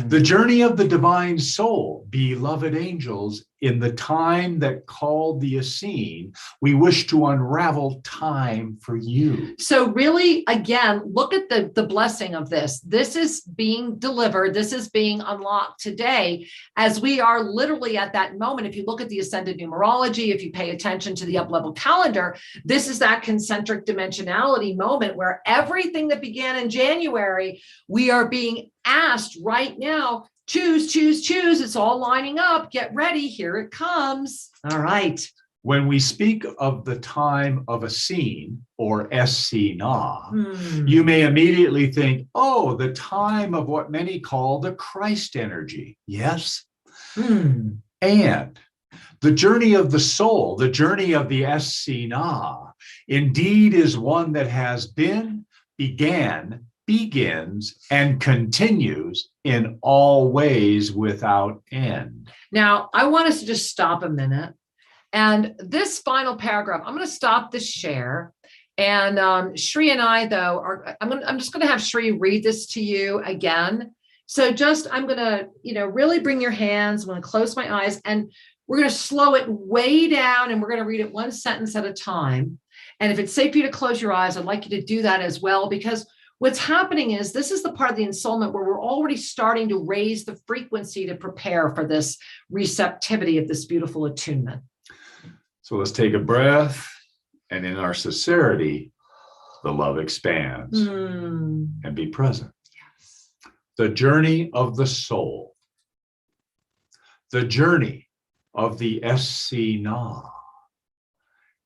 Speaker 2: The journey of the divine soul, beloved angels, in the time that called the Essene, we wish to unravel time for you.
Speaker 3: So really, again, look at the blessing of this. This is being delivered. This is being unlocked today as we are literally at that moment. If you look at the ascended numerology, if you pay attention to the Upleveled calendar, this is that concentric dimensionality moment where everything that began in January, we are being asked right now, choose, choose, choose. It's all lining up. Get ready. Here it comes. All right.
Speaker 2: When we speak of the time of Essene or Essene, you may immediately think, oh, the time of what many call the Christ energy. Yes. And the journey of the soul, the journey of the Essene, indeed is one that has been, began, begins, and continues in all ways without end.
Speaker 3: Now, I want us to just stop a minute. And this final paragraph, I'm going to stop the share. And Shri and I, though, I'm just going to have Shri read this to you again. So I'm going to, really bring your hands. I'm going to close my eyes, and we're going to slow it way down, and we're going to read it one sentence at a time. And if it's safe for you to close your eyes, I'd like you to do that as well, because What's happening is this is the part of the ensoulment where we're already starting to raise the frequency to prepare for this receptivity of this beautiful attunement.
Speaker 2: So let's take a breath, and in our sincerity, the love expands and be present.
Speaker 3: Yes.
Speaker 2: The journey of the soul, the journey of the Essene,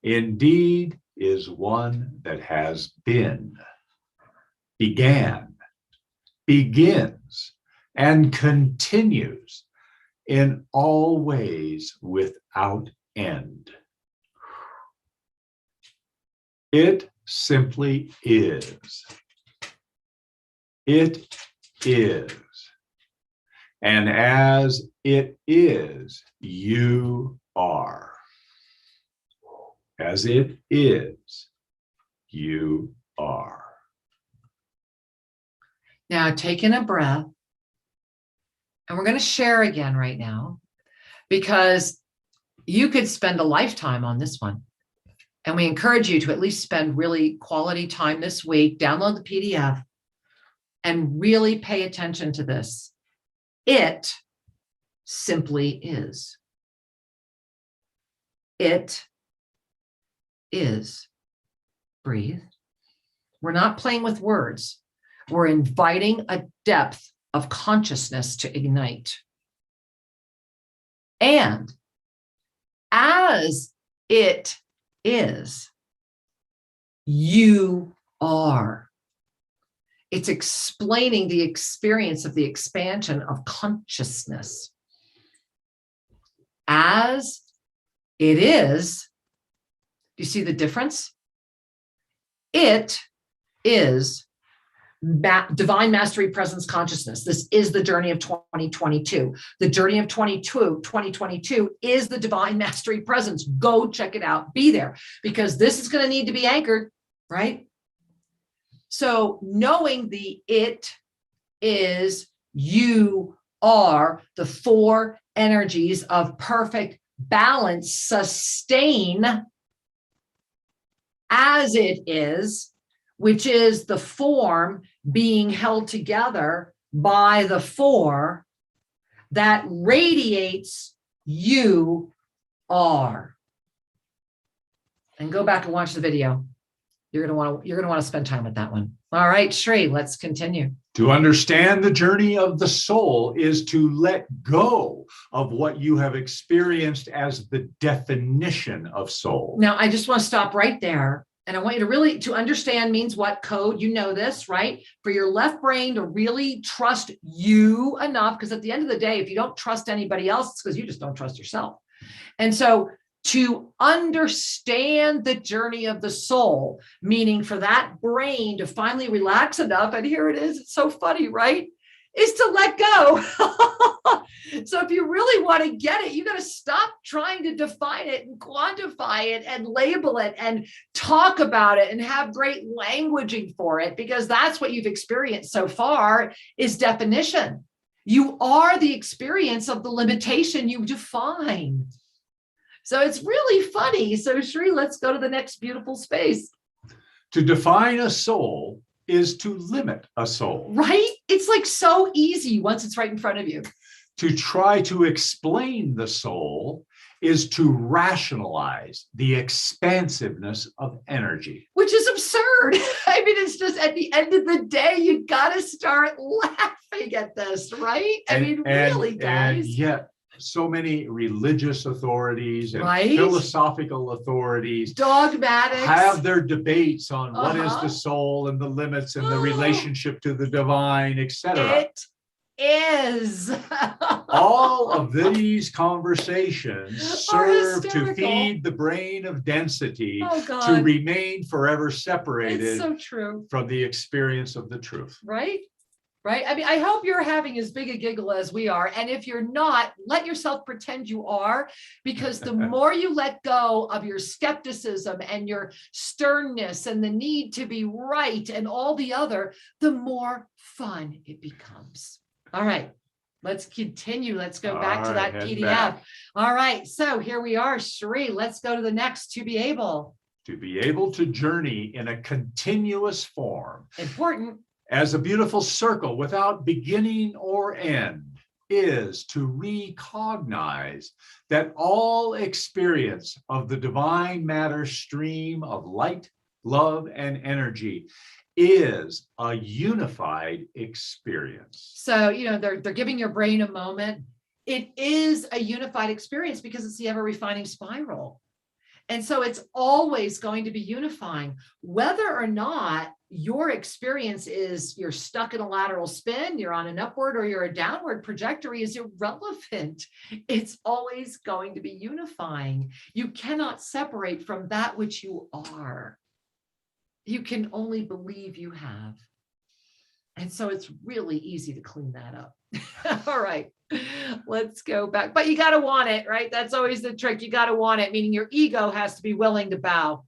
Speaker 2: indeed is one that has been, began, begins, and continues in all ways without end. It simply is. It is. And as it is, you are. As it is, you are.
Speaker 3: Now take in a breath, and we're going to share again right now, because you could spend a lifetime on this one. And we encourage you to at least spend really quality time this week, download the PDF, and really pay attention to this. It simply is. It is. Breathe. We're not playing with words. We're inviting a depth of consciousness to ignite. And as it is, you are. It's explaining the experience of the expansion of consciousness. As it is, do you see the difference? It is divine mastery presence consciousness. This is the journey of 2022. The journey of 2022 is the divine mastery presence. Go check it out. Be there, because this is going to need to be anchored, right? So knowing the it is, you are, the four energies of perfect balance sustain as it is, which is the form being held together by the four that radiates you are. And go back and watch the video. You're going to want to spend time with that one. All right, Shri, let's continue.
Speaker 2: To understand the journey of the soul is to let go of what you have experienced as the definition of soul.
Speaker 3: Now, I just want to stop right there. And I want you to really, to understand means what code, you know this, right? For your left brain to really trust you enough, because at the end of the day, if you don't trust anybody else, it's because you just don't trust yourself. And so to understand the journey of the soul, meaning for that brain to finally relax enough, and here it is, it's so funny, right? Is to let go. So if you really want to get it, you got to stop trying to define it and quantify it and label it and talk about it and have great languaging for it, because that's what you've experienced so far is definition. You are the experience of the limitation you define. So it's really funny. So Shri, let's go to the next beautiful space.
Speaker 2: To define a soul is to limit a soul.
Speaker 3: Right? It's like so easy once it's right in front of you.
Speaker 2: To try to explain the soul is to rationalize the expansiveness of energy.
Speaker 3: Which is absurd. I mean, it's just at the end of the day, you got to start laughing at this, right? Really, guys.
Speaker 2: And yet, so many religious authorities and
Speaker 3: Right?
Speaker 2: philosophical authorities
Speaker 3: Dogmatics
Speaker 2: have their debates on what is the soul and the limits and the relationship to the divine, etc.
Speaker 3: It is.
Speaker 2: All of these conversations serve to
Speaker 3: hysterical.
Speaker 2: feed the brain of density
Speaker 3: Oh,
Speaker 2: to
Speaker 3: God.
Speaker 2: remain forever
Speaker 3: It's
Speaker 2: separated
Speaker 3: so true.
Speaker 2: from the experience of the truth.
Speaker 3: Right? Right? I mean, I hope you're having as big a giggle as we are. And if you're not, let yourself pretend you are, because the more you let go of your skepticism and your sternness and the need to be right and all the other, the more fun it becomes. All right, let's continue. Let's go back to that
Speaker 2: head
Speaker 3: PDF.
Speaker 2: back.
Speaker 3: All right, so here we are, Shri. Let's go to the next, to be able.
Speaker 2: To be able to journey in a continuous form
Speaker 3: Important.
Speaker 2: as a beautiful circle without beginning or end, is to recognize that all experience of the divine matter stream of light, love, and energy is a unified experience.
Speaker 3: So, they're giving your brain a moment. It is a unified experience because it's the ever refining spiral. And so it's always going to be unifying, whether or not your experience is you're stuck in a lateral spin, you're on an upward or you're a downward trajectory is irrelevant. It's always going to be unifying. You cannot separate from that which you are. You can only believe you have. And so it's really easy to clean that up. All right, let's go back. But you got to want it, right? That's always the trick. You got to want it, meaning your ego has to be willing to bow.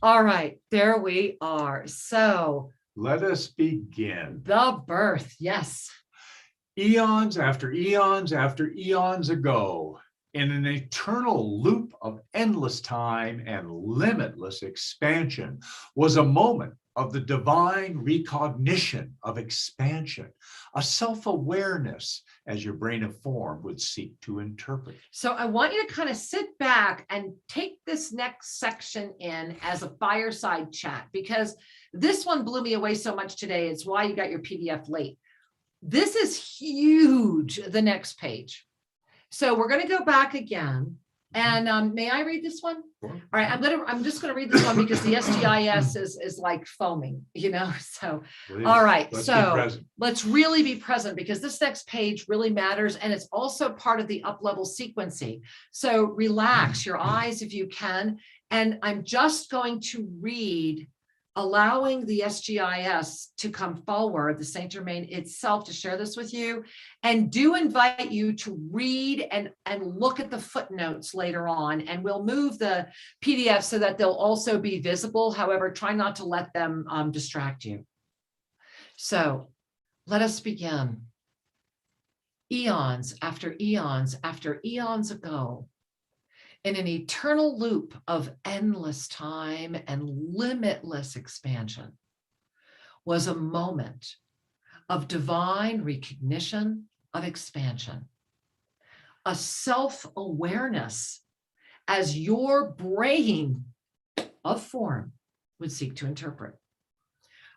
Speaker 3: All right, there we are. So
Speaker 2: let us begin.
Speaker 3: The birth, yes.
Speaker 2: Eons after eons after eons ago, in an eternal loop of endless time and limitless expansion, was a moment of the divine recognition of expansion, a self-awareness as your brain of form would seek to interpret.
Speaker 3: So I want you to kind of sit back and take this next section in as a fireside chat, because this one blew me away so much today. It's why you got your PDF late. This is huge, the next page. So we're going to go back again. And may I read this one?
Speaker 2: Sure.
Speaker 3: All right, I'm just going to read this one because the SGIS is like foaming, So,
Speaker 2: Please,
Speaker 3: all right,
Speaker 2: let's
Speaker 3: really be present because this next page really matters, and it's also part of the up-level sequencing. So relax your eyes if you can, and I'm just going to read, allowing the SGIS to come forward, the Saint Germain itself, to share this with you, and do invite you to read and look at the footnotes later on, and we'll move the PDF so that they'll also be visible. However, try not to let them distract you. So let us begin. Eons after eons after eons ago, in an eternal loop of endless time and limitless expansion, was a moment of divine recognition of expansion, a self-awareness as your brain of form would seek to interpret.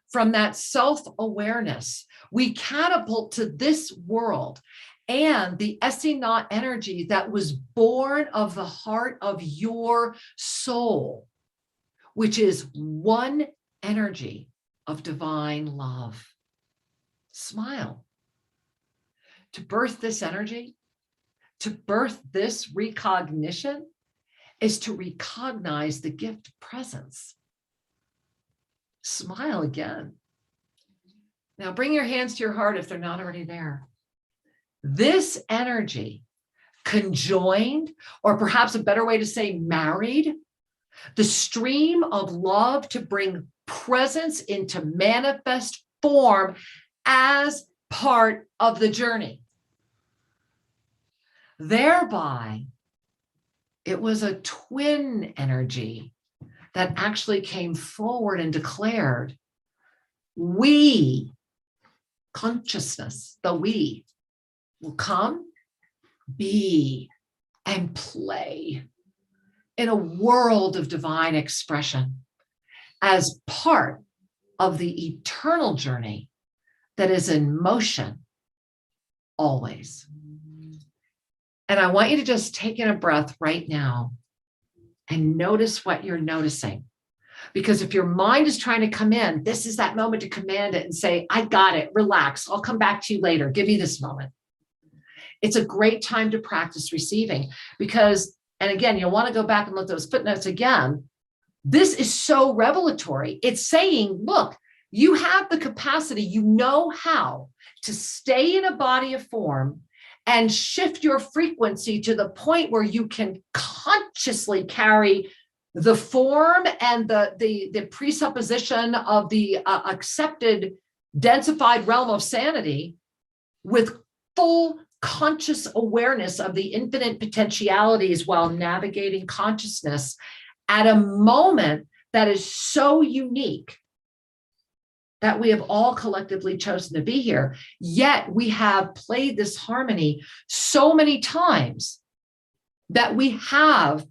Speaker 3: From that self-awareness, we catapult to this world and the Essene energy that was born of the heart of your soul, which is one energy of divine love. Smile. To birth this energy, to birth this recognition, is to recognize the gift of presence. Smile again. Now bring your hands to your heart if they're not already there. This energy conjoined, or perhaps a better way to say married, the stream of love to bring presence into manifest form as part of the journey. Thereby, it was a twin energy that actually came forward and declared, we, consciousness, the we, will come, be, and play in a world of divine expression as part of the eternal journey that is in motion always. And I want you to just take in a breath right now and notice what you're noticing. Because if your mind is trying to come in, this is that moment to command it and say, I got it, relax, I'll come back to you later, give me this moment. It's a great time to practice receiving because, and again, you'll want to go back and look at those footnotes again. This is so revelatory. It's saying, look, you have the capacity, you know how to stay in a body of form and shift your frequency to the point where you can consciously carry the form and the presupposition of the accepted densified realm of sanity with full conscious awareness of the infinite potentialities while navigating consciousness at a moment that is so unique that we have all collectively chosen to be here. Yet we have played this harmony so many times that we have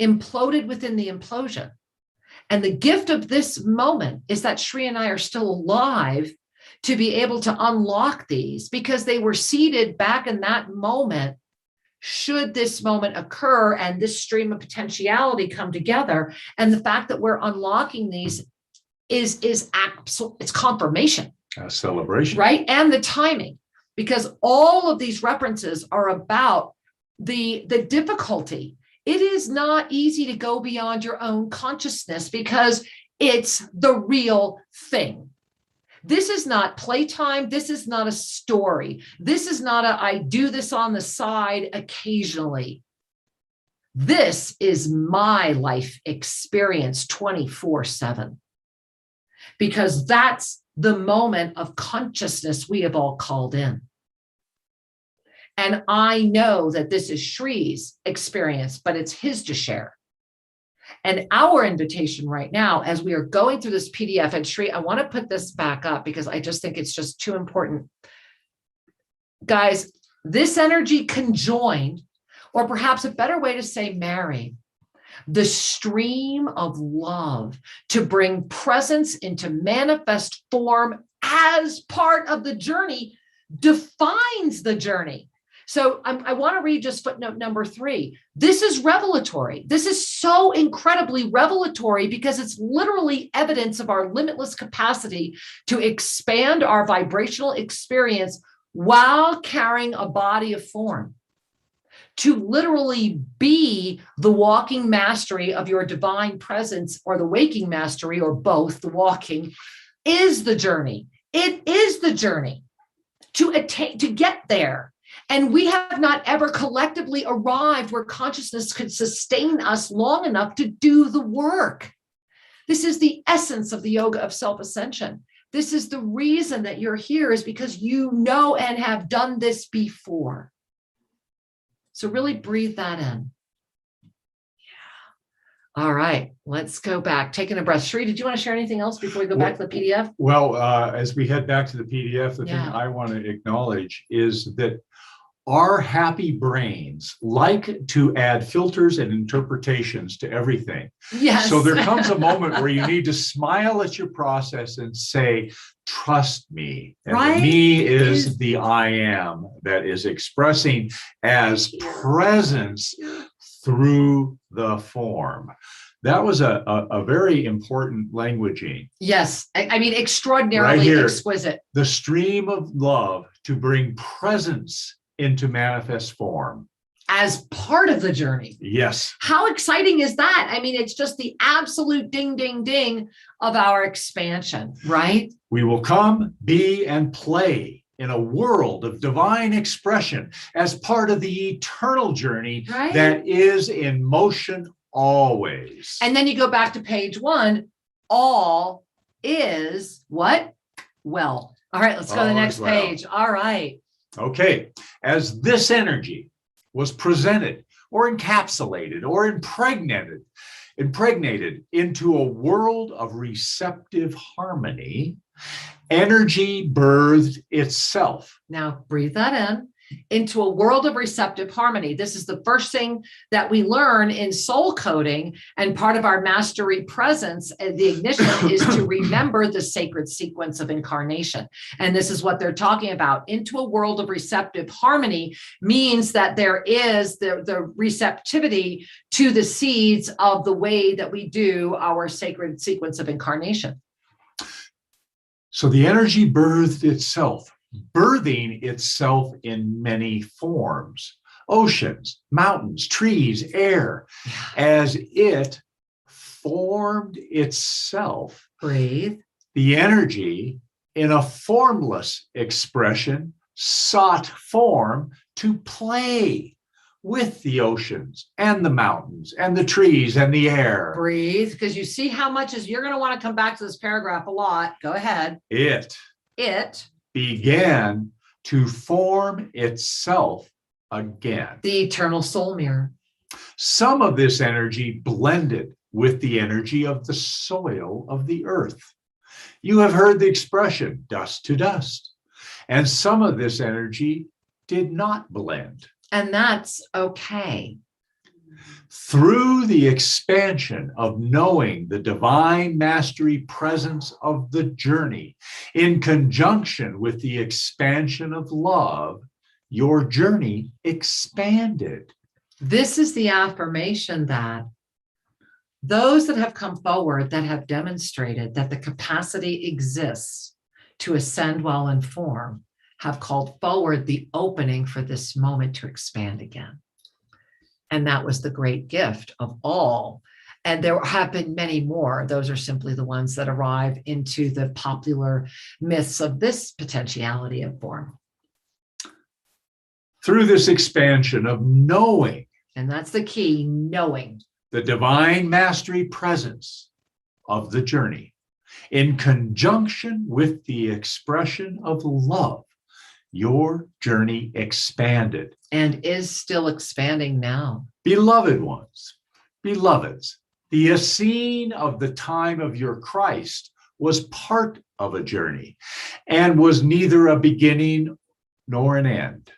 Speaker 3: imploded within the implosion. And the gift of this moment is that Shri and I are still alive to be able to unlock these, because they were seeded back in that moment. Should this moment occur and this stream of potentiality come together, and the fact that we're unlocking these is absolute, it's confirmation.
Speaker 2: A celebration.
Speaker 3: Right? And the timing, because all of these references are about the difficulty. It is not easy to go beyond your own consciousness, because it's the real thing. This is not playtime. This is not a story. This is not I do this on the side occasionally. This is my life experience 24/7, because that's the moment of consciousness we have all called in. And I know that this is Shri's experience, but it's his to share. And our invitation right now, as we are going through this PDF, and Shri, I want to put this back up because I just think it's just too important. Guys, this energy conjoined, or perhaps a better way to say marry, the stream of love to bring presence into manifest form as part of the journey defines the journey. So I want to read just footnote number 3. This is revelatory. This is so incredibly revelatory because it's literally evidence of our limitless capacity to expand our vibrational experience while carrying a body of form. To literally be the walking mastery of your divine presence, or the waking mastery, or both, the walking, is the journey. It is the journey to attain, to get there. And we have not ever collectively arrived where consciousness could sustain us long enough to do the work. This is the essence of the yoga of self-ascension. This is the reason that you're here, is because you know and have done this before. So really breathe that in. Yeah. All right, let's go back. Taking a breath. Shri, did you want to share anything else before we go back to the PDF?
Speaker 2: Well, as we head back to the PDF, the thing I want to acknowledge is that our happy brains like to add filters and interpretations to everything.
Speaker 3: Yes.
Speaker 2: So there comes a moment where you need to smile at your process and say, trust me. And
Speaker 3: right?
Speaker 2: The me is the I am that is expressing as presence through the form. That was a very important languaging.
Speaker 3: Yes. I mean, extraordinarily
Speaker 2: right here,
Speaker 3: exquisite.
Speaker 2: The stream of love to bring presence into manifest form.
Speaker 3: As part of the journey.
Speaker 2: Yes.
Speaker 3: How exciting is that? I mean, it's just the absolute ding, ding, ding of our expansion, right?
Speaker 2: We will come, be, and play in a world of divine expression as part of the eternal journey that is in motion always.
Speaker 3: And then you go back to page 1. All is what? Well. All right, let's go to the next page. All right.
Speaker 2: Okay. As this energy was presented or encapsulated or impregnated into a world of receptive harmony, energy birthed itself.
Speaker 3: Now breathe that in. Into a world of receptive harmony. This is the first thing that we learn in soul coding, and part of our mastery presence, the ignition, is to remember the sacred sequence of incarnation. And this is what they're talking about. Into a world of receptive harmony means that there is the receptivity to the seeds of the way that we do our sacred sequence of incarnation.
Speaker 2: So the energy birthed itself, birthing itself in many forms: oceans, mountains, trees, air, as it formed itself.
Speaker 3: Breathe.
Speaker 2: The energy, in a formless expression, sought form to play with the oceans and the mountains and the trees and the air.
Speaker 3: Breathe, because you see how much is, you're going to want to come back to this paragraph a lot. Go ahead.
Speaker 2: It began to form itself again.
Speaker 3: The eternal soul mirror.
Speaker 2: Some of this energy blended with the energy of the soil of the earth. You have heard the expression dust to dust, and some of this energy did not blend.
Speaker 3: And that's okay.
Speaker 2: Through the expansion of knowing the divine mastery presence of the journey, in conjunction with the expansion of love, your journey expanded.
Speaker 3: This is the affirmation that those that have come forward that have demonstrated that the capacity exists to ascend while in form have called forward the opening for this moment to expand again. And that was the great gift of all. And there have been many more. Those are simply the ones that arrive into the popular myths of this potentiality of form.
Speaker 2: Through this expansion of knowing,
Speaker 3: And that's the key, knowing.
Speaker 2: the divine mastery presence of the journey, in conjunction with the expression of love, your journey expanded.
Speaker 3: And is still expanding now.
Speaker 2: Beloved ones, beloveds, the Essene of the time of your Christ was part of a journey and was neither a beginning nor an end.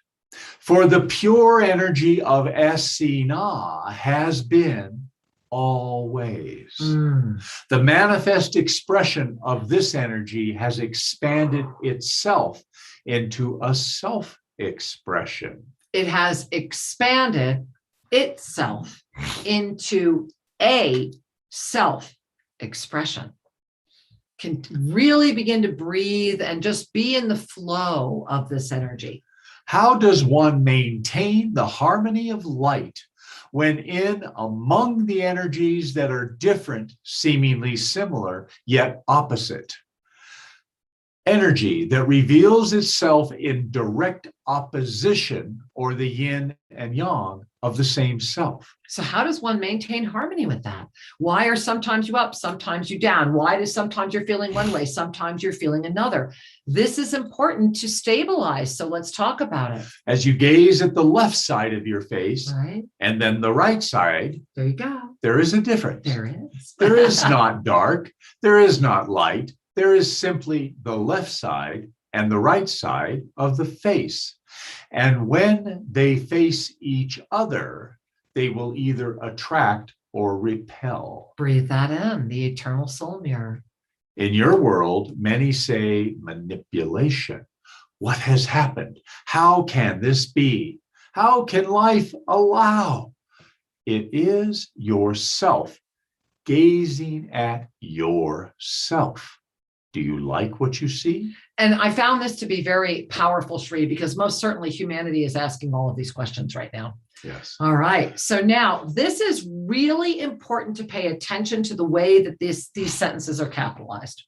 Speaker 2: For the pure energy of Essene has been always. The manifest expression of this energy has expanded itself into a self-expression.
Speaker 3: It has expanded itself into a self-expression. Can really begin to breathe and just be in the flow of this energy.
Speaker 2: How does one maintain the harmony of light when in among the energies that are different, seemingly similar, yet opposite? Energy that reveals itself in direct opposition, or the yin and yang of the same self.
Speaker 3: So how does one maintain harmony with that? Why are sometimes you up, sometimes you down? Why does sometimes you're feeling one way, sometimes you're feeling another? This is important to stabilize. So let's talk about it.
Speaker 2: As you gaze at the left side of your face,
Speaker 3: Right.
Speaker 2: and then the right side,
Speaker 3: There you go.
Speaker 2: there is a difference.
Speaker 3: There is.
Speaker 2: There is not dark, there is not light. There is simply the left side and the right side of the face. And when they face each other, they will either attract or repel.
Speaker 3: Breathe that in, the eternal soul mirror.
Speaker 2: In your world, many say manipulation. What has happened? How can this be? How can life allow? It is yourself gazing at yourself. Do you like what you see?
Speaker 3: And I found this to be very powerful, Shri, because most certainly humanity is asking all of these questions right now.
Speaker 2: Yes.
Speaker 3: All right. So now this is really important to pay attention to the way that these sentences are capitalized.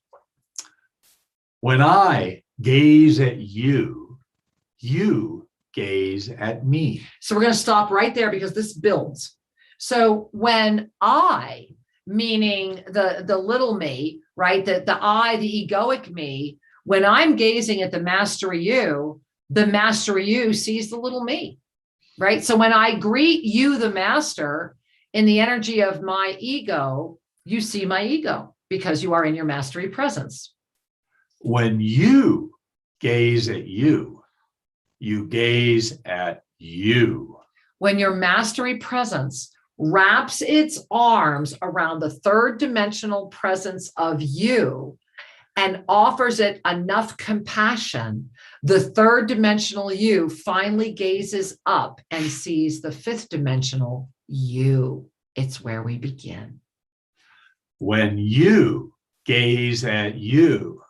Speaker 2: When I gaze at you, you gaze at me.
Speaker 3: So we're going to stop right there because this builds. So when I, meaning the little me, right? The I, the egoic me, when I'm gazing at the master you sees the little me, right? So when I greet you, the master, in the energy of my ego, you see my ego because you are in your mastery presence.
Speaker 2: When you gaze at you, you gaze at you.
Speaker 3: When your mastery presence wraps its arms around the third dimensional presence of you and offers it enough compassion, the third dimensional you finally gazes up and sees the fifth dimensional you. It's where we begin.
Speaker 2: When you gaze at you,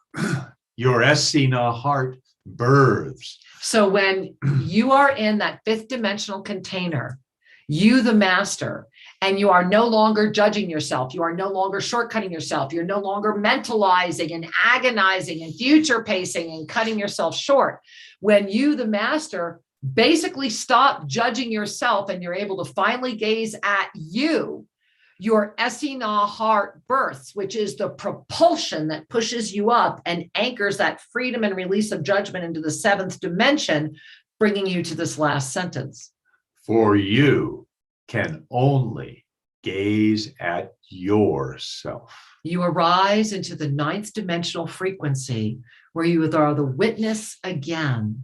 Speaker 2: your Essene heart births.
Speaker 3: So when you are in that fifth dimensional container, you, the master, and you are no longer judging yourself. You are no longer shortcutting yourself. You're no longer mentalizing and agonizing and future pacing and cutting yourself short. When you, the master, basically stop judging yourself and you're able to finally gaze at you, your Essene heart births, which is the propulsion that pushes you up and anchors that freedom and release of judgment into the seventh dimension, bringing you to this last sentence.
Speaker 2: For you can only gaze at yourself.
Speaker 3: You arise into the 9th dimensional frequency where you are the witness again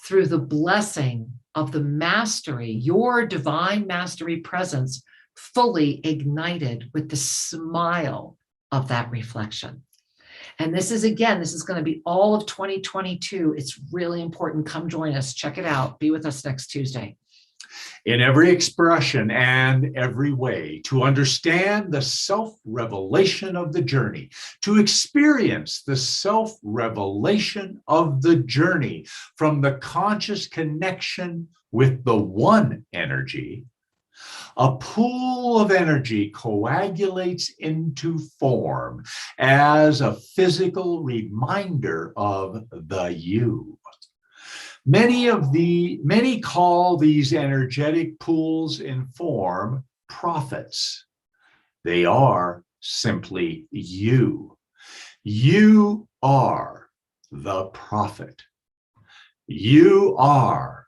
Speaker 3: through the blessing of the mastery, your divine mastery presence fully ignited with the smile of that reflection. And this is going to be all of 2022. It's really important. Come join us. Check it out. Be with us next Tuesday.
Speaker 2: In every expression and every way, to understand the self-revelation of the journey, to experience the self-revelation of the journey from the conscious connection with the one energy, a pool of energy coagulates into form as a physical reminder of the you. Many call these energetic pools in form prophets. They are simply you. You are the prophet. You are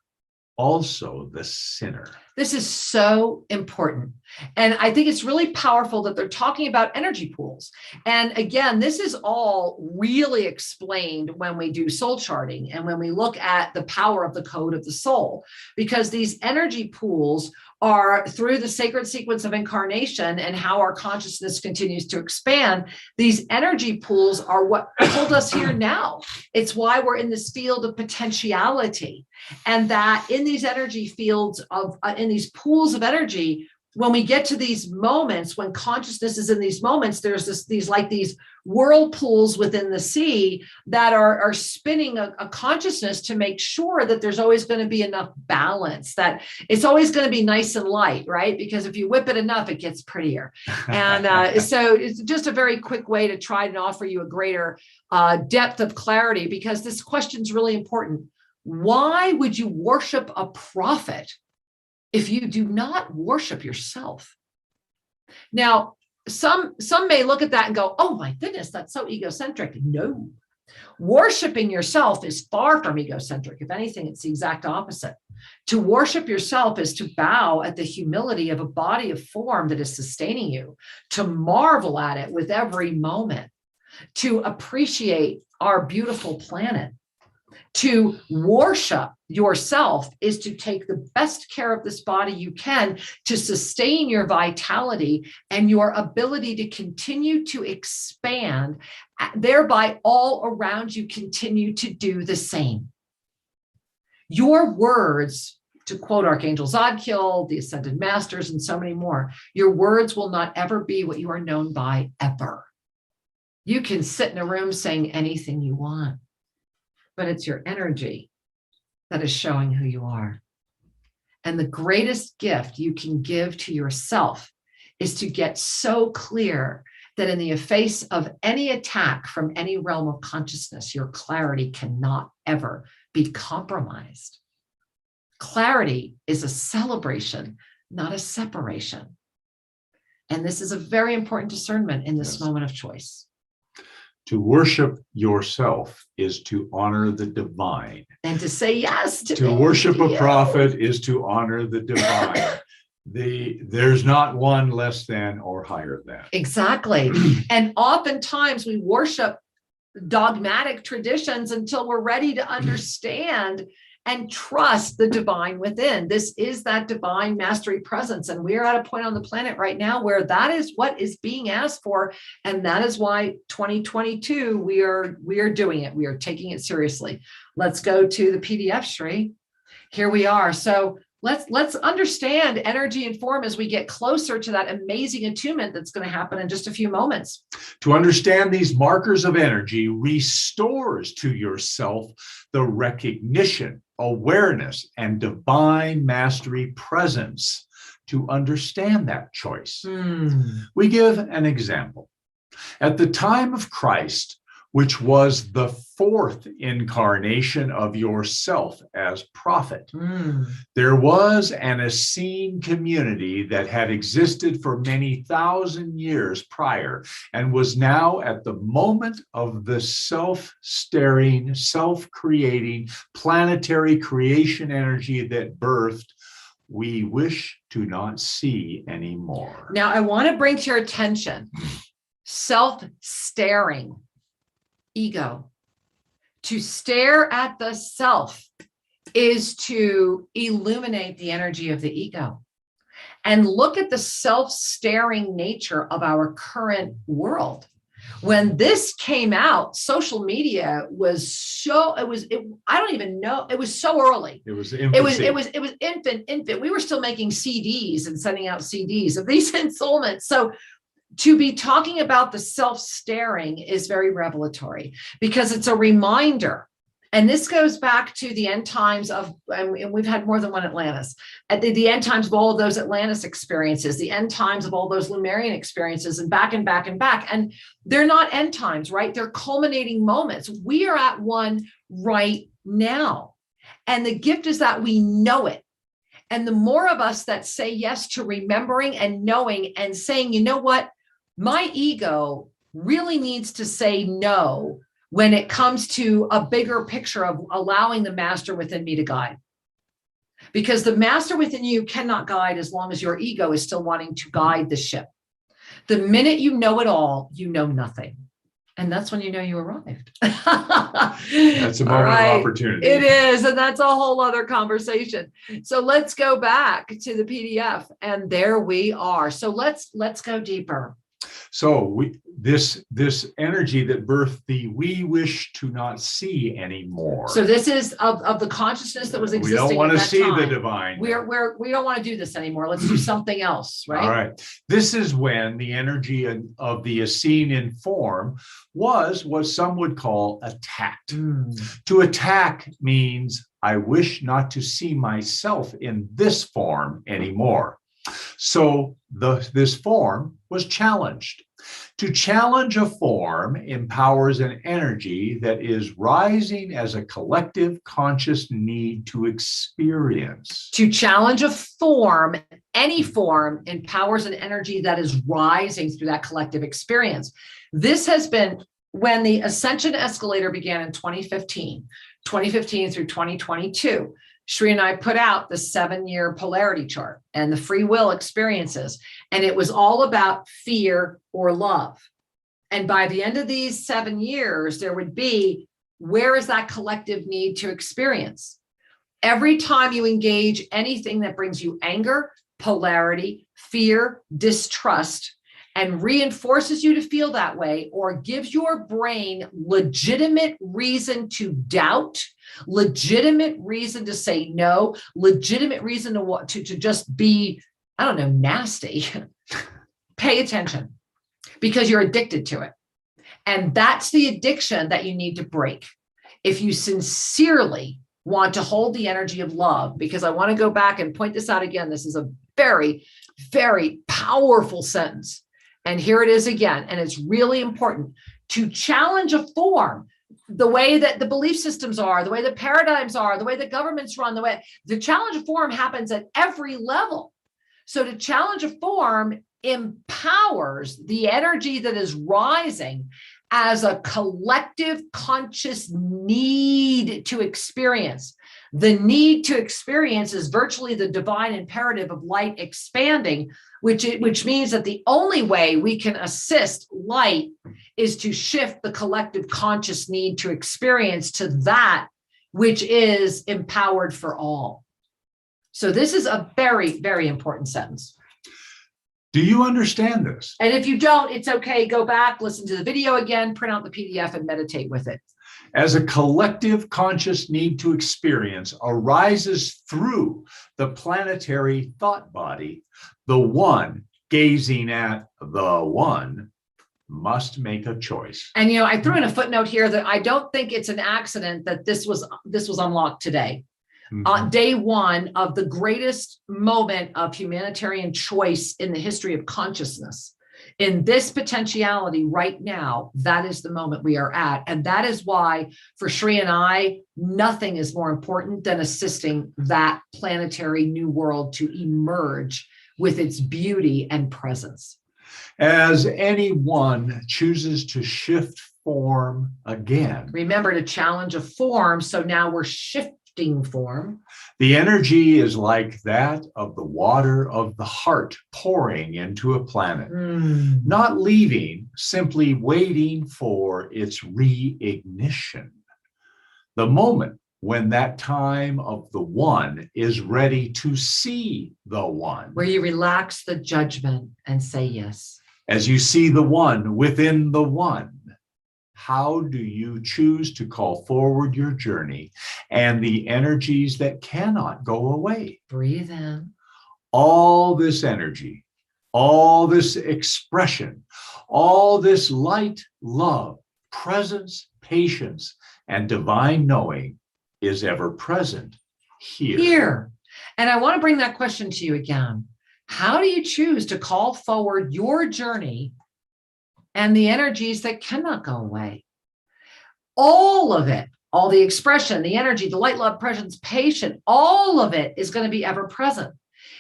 Speaker 2: also the sinner.
Speaker 3: This is so important. And I think it's really powerful that they're talking about energy pools. And again, this is all really explained when we do soul charting and when we look at the power of the code of the soul, because these energy pools are through the sacred sequence of incarnation and how our consciousness continues to expand. These energy pools are what hold us here now. It's why we're in this field of potentiality. And that in these energy fields in these pools of energy, when we get to these moments, when consciousness is in these moments, there's these whirlpools within the sea that are spinning a consciousness to make sure that there's always going to be enough balance, that it's always going to be nice and light, right? Because if you whip it enough, it gets prettier. And so it's just a very quick way to try and offer you a greater depth of clarity, because this question is really important. Why would you worship a prophet if you do not worship yourself? Now, some may look at that and go, oh my goodness, that's so egocentric. No, worshiping yourself is far from egocentric. If anything, it's the exact opposite. To worship yourself is to bow at the humility of a body of form that is sustaining you, to marvel at it with every moment, to appreciate our beautiful planet. To worship yourself is to take the best care of this body you can to sustain your vitality and your ability to continue to expand, thereby all around you continue to do the same. Your words, to quote Archangel Zadkiel, the Ascended Masters, and so many more, your words will not ever be what you are known by ever. You can sit in a room saying anything you want, but it's your energy that is showing who you are. And the greatest gift you can give to yourself is to get so clear that in the face of any attack from any realm of consciousness, your clarity cannot ever be compromised. Clarity is a celebration, not a separation. And this is a very important discernment in this moment of choice.
Speaker 2: To worship yourself is to honor the divine.
Speaker 3: And to say yes
Speaker 2: to worship a prophet is to honor the divine. There's not one less than or higher than.
Speaker 3: Exactly. And oftentimes we worship dogmatic traditions until we're ready to understand and trust the divine within. This is that divine mastery presence. And we're at a point on the planet right now where that is what is being asked for. And that is why 2022, we are doing it. We are taking it seriously. Let's go to the PDF, Shri. Here we are. So let's understand energy and form as we get closer to that amazing attunement that's going to happen in just a few moments.
Speaker 2: To understand these markers of energy restores to yourself the recognition, awareness, and divine mastery presence to understand that choice. We give an example. At the time of Christ, which was the fourth incarnation of yourself as prophet, there was an Essene community that had existed for many thousand years prior and was now at the moment of the self-staring, self-creating planetary creation energy that birthed we wish to not see anymore.
Speaker 3: Now, I want to bring to your attention self-staring, ego. To stare at the self is to illuminate the energy of the ego and look at the self-staring nature of our current world. When this came out, social media was so, I don't even know, it was so early.
Speaker 2: It was infancy.
Speaker 3: It was infant. We were still making CDs and sending out CDs of these installments. So to be talking about the self-staring is very revelatory because it's a reminder. And this goes back to the end times of, and we've had more than one Atlantis, at the end times of all of those Atlantis experiences, the end times of all those Lemurian experiences, and back and back and back. And they're not end times, right? They're culminating moments. We are at one right now. And the gift is that we know it. And the more of us that say yes to remembering and knowing and saying, you know what, my ego really needs to say no when it comes to a bigger picture of allowing the master within me to guide. Because the master within you cannot guide as long as your ego is still wanting to guide the ship. The minute you know it all, you know nothing. And that's when you know you arrived.
Speaker 2: That's a moment of opportunity.
Speaker 3: It is. And that's a whole other conversation. So let's go back to the PDF. And there we are. So let's go deeper.
Speaker 2: So this energy that birthed the we wish to not see anymore.
Speaker 3: So this is of the consciousness that was existing.
Speaker 2: We don't want to see
Speaker 3: time.
Speaker 2: the divine.
Speaker 3: We don't want to do this anymore. Let's do something else, right?
Speaker 2: All right. This is when the energy of the Essene in form was what some would call attacked. To attack means I wish not to see myself in this form anymore. So this form was challenged. To challenge a form empowers an energy that is rising as a collective conscious need to experience.
Speaker 3: To challenge a form, any form, empowers an energy that is rising through that collective experience. This has been when the Ascension escalator began in 2015 through 2022. Shri and I put out the 7-year polarity chart and the free will experiences, and it was all about fear or love. And by the end of these 7 years, there would be, where is that collective need to experience? Every time you engage anything that brings you anger, polarity, fear, distrust, and reinforces you to feel that way, or gives your brain legitimate reason to doubt, legitimate reason to say no, legitimate reason to just be, I don't know, nasty, pay attention, because you're addicted to it. And that's the addiction that you need to break. If you sincerely want to hold the energy of love, because I want to go back and point this out again. This is a very, very powerful sentence. And here it is again. And it's really important to challenge a form, the way that the belief systems are, the way the paradigms are, the way the governments run, the challenge of form happens at every level. So to challenge a form empowers the energy that is rising as a collective conscious need to experience. The need to experience is virtually the divine imperative of light expanding, which means that the only way we can assist light is to shift the collective conscious need to experience to that which is empowered for all. So this is a very, very important sentence.
Speaker 2: Do you understand this?
Speaker 3: And if you don't, it's okay. Go back, listen to the video again, print out the PDF and meditate with it.
Speaker 2: As a collective conscious need to experience arises through the planetary thought body, the one gazing at the one must make a choice.
Speaker 3: And, I threw in a footnote here that I don't think it's an accident that this was unlocked today. On day one of the greatest moment of humanitarian choice in the history of consciousness. In this potentiality right now, that is the moment we are at. And that is why for Shri and I, nothing is more important than assisting that planetary new world to emerge with its beauty and presence.
Speaker 2: As anyone chooses to shift form again.
Speaker 3: Remember to challenge a form. So now we're shifting shifting form.
Speaker 2: The energy is like that of the water of the heart pouring into a planet, not leaving, simply waiting for its reignition. The moment when that time of the one is ready to see the one.
Speaker 3: Where you relax the judgment and say yes.
Speaker 2: As you see the one within the one, how do you choose to call forward your journey and the energies that cannot go away?
Speaker 3: Breathe in.
Speaker 2: All this energy, all this expression, all this light, love, presence, patience, and divine knowing is ever present here.
Speaker 3: And I want to bring that question to you again. How do you choose to call forward your journey and the energies that cannot go away? All of it, all the expression, the energy, the light, love, presence, patience, all of it is going to be ever present.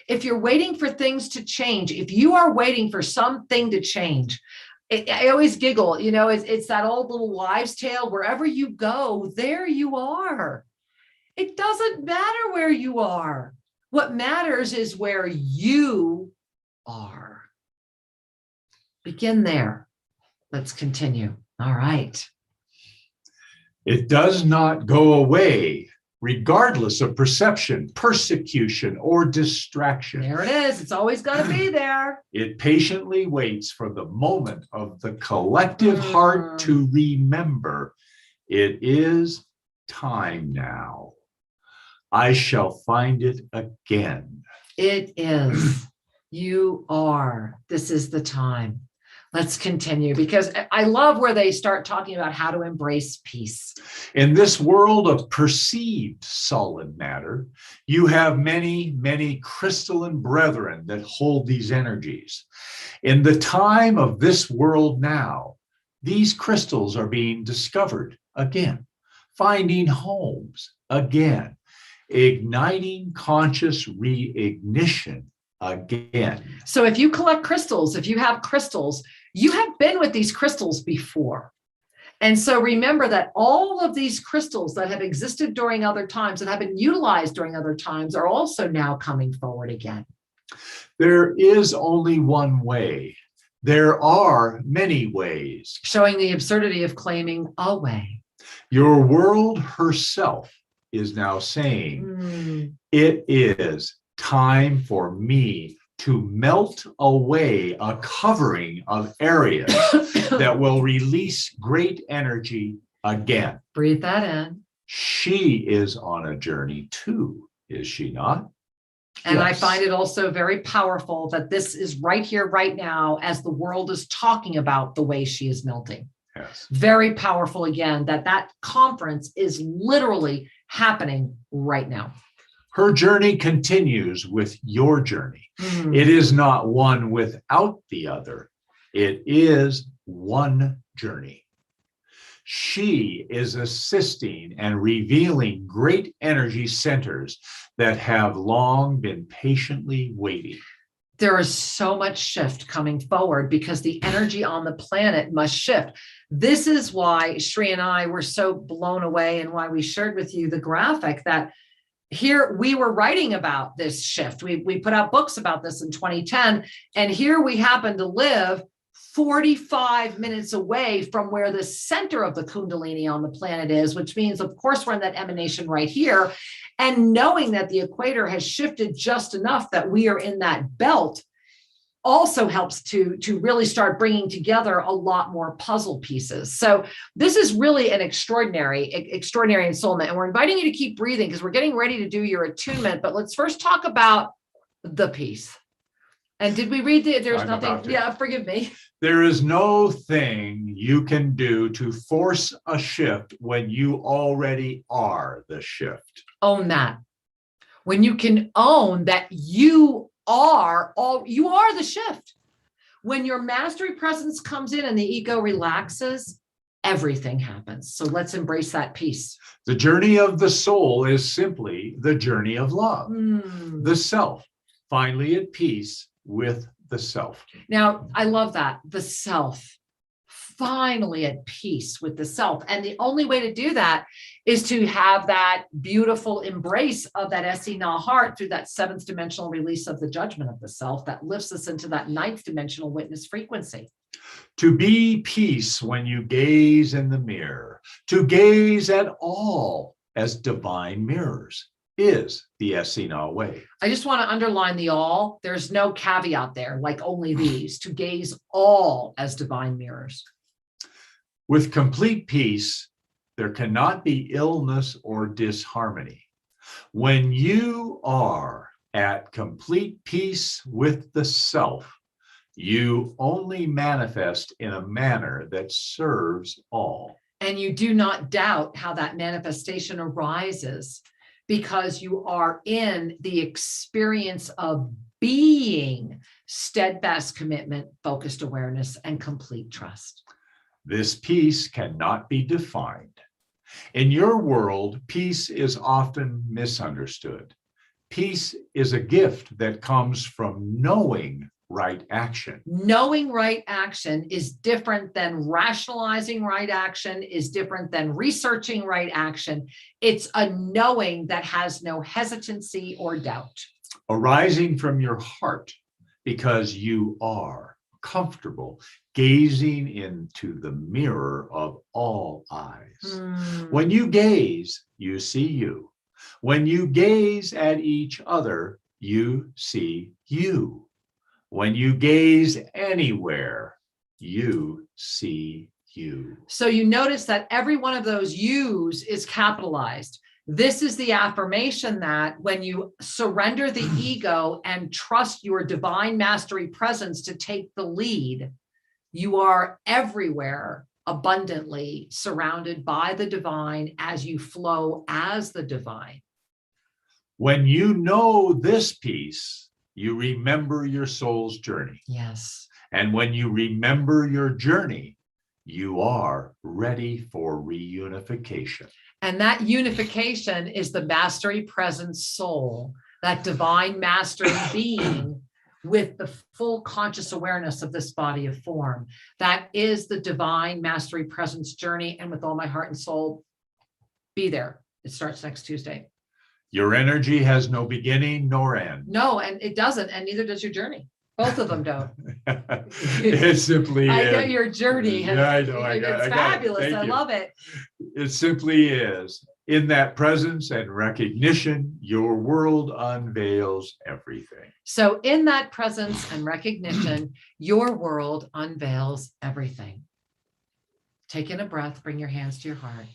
Speaker 3: If you're waiting for things to change, if you are waiting for something to change, I always giggle, it's that old little wives' tale. Wherever you go, there you are. It doesn't matter where you are. What matters is where you are. Begin there. Let's continue. All right.
Speaker 2: It does not go away, regardless of perception, persecution, or distraction.
Speaker 3: There it is. It's always got to be there.
Speaker 2: It patiently waits for the moment of the collective heart to remember it is time now. I shall find it again.
Speaker 3: It is. You are. This is the time. Let's continue, because I love where they start talking about how to embrace peace.
Speaker 2: In this world of perceived solid matter, you have many, many crystalline brethren that hold these energies. In the time of this world now, these crystals are being discovered again, finding homes again, igniting conscious reignition again.
Speaker 3: So if you collect crystals, if you have crystals, you have been with these crystals before. And so remember that all of these crystals that have existed during other times and have been utilized during other times are also now coming forward again.
Speaker 2: There is only one way. There are many ways.
Speaker 3: Showing the absurdity of claiming a way.
Speaker 2: Your world herself is now saying, it is time for me to melt away a covering of areas that will release great energy again.
Speaker 3: Breathe that in.
Speaker 2: She is on a journey too, is she not?
Speaker 3: And
Speaker 2: Yes.
Speaker 3: I find it also very powerful that this is right here, right now, as the world is talking about the way she is melting.
Speaker 2: Yes.
Speaker 3: Very powerful again, that conference is literally happening right now.
Speaker 2: Her journey continues with your journey. It is not one without the other. It is one journey. She is assisting and revealing great energy centers that have long been patiently waiting.
Speaker 3: There is so much shift coming forward because the energy on the planet must shift. This is why Shri and I were so blown away and why we shared with you the graphic that here we were writing about this shift. We put out books about this in 2010, and here we happen to live 45 minutes away from where the center of the Kundalini on the planet is, which means, of course, we're in that emanation right here. And knowing that the equator has shifted just enough that we are in that belt also helps to really start bringing together a lot more puzzle pieces. So this is really an extraordinary ensoulment. And we're inviting you to keep breathing because we're getting ready to do your attunement. But let's first talk about the piece. And did we read there's nothing? Yeah, forgive me.
Speaker 2: There is no thing you can do to force a shift when you already are the shift.
Speaker 3: Own that. When you can own that you are the shift. When your mastery presence comes in and the ego relaxes, everything happens. So let's embrace that peace.
Speaker 2: The journey of the soul is simply the journey of love. The self, finally at peace with the self.
Speaker 3: Now, I love that. The self, finally at peace with the self. And the only way to do that is to have that beautiful embrace of that Essene heart through that 7th dimensional release of the judgment of the self that lifts us into that 9th dimensional witness frequency.
Speaker 2: To be peace when you gaze in the mirror, to gaze at all as divine mirrors, is the Essene way.
Speaker 3: I just want to underline the all. There's no caveat there, like only these, to gaze all as divine mirrors.
Speaker 2: With complete peace, there cannot be illness or disharmony. When you are at complete peace with the self, you only manifest in a manner that serves all.
Speaker 3: And you do not doubt how that manifestation arises, because you are in the experience of being steadfast commitment, focused awareness, and complete trust.
Speaker 2: This peace cannot be defined. In your world, peace is often misunderstood. Peace is a gift that comes from knowing right action.
Speaker 3: Knowing right action is different than rationalizing right action, is different than researching right action. It's a knowing that has no hesitancy or doubt.
Speaker 2: Arising from your heart, because you are comfortable gazing into the mirror of all eyes. When you gaze, you see you. When you gaze at each other, you see you. When you gaze anywhere, you see you.
Speaker 3: So you notice that every one of those yous is capitalized. This is the affirmation that when you surrender the ego and trust your divine mastery presence to take the lead, you are everywhere abundantly surrounded by the divine as you flow as the divine.
Speaker 2: When you know this peace, you remember your soul's journey.
Speaker 3: Yes.
Speaker 2: And when you remember your journey, you are ready for reunification.
Speaker 3: And that unification is the mastery presence soul, that divine mastery being with the full conscious awareness of this body of form. That is the divine mastery presence journey. And with all my heart and soul, be there. It starts next Tuesday.
Speaker 2: Your energy has no beginning nor end.
Speaker 3: No, and it doesn't, and neither does your journey. Both of them don't.
Speaker 2: It simply is.
Speaker 3: I know your journey.
Speaker 2: Yeah, I know.
Speaker 3: It's fabulous. I love it.
Speaker 2: It simply is. In that presence and recognition, your world unveils everything.
Speaker 3: So in that presence and recognition, your world unveils everything. Take in a breath, bring your hands to your heart.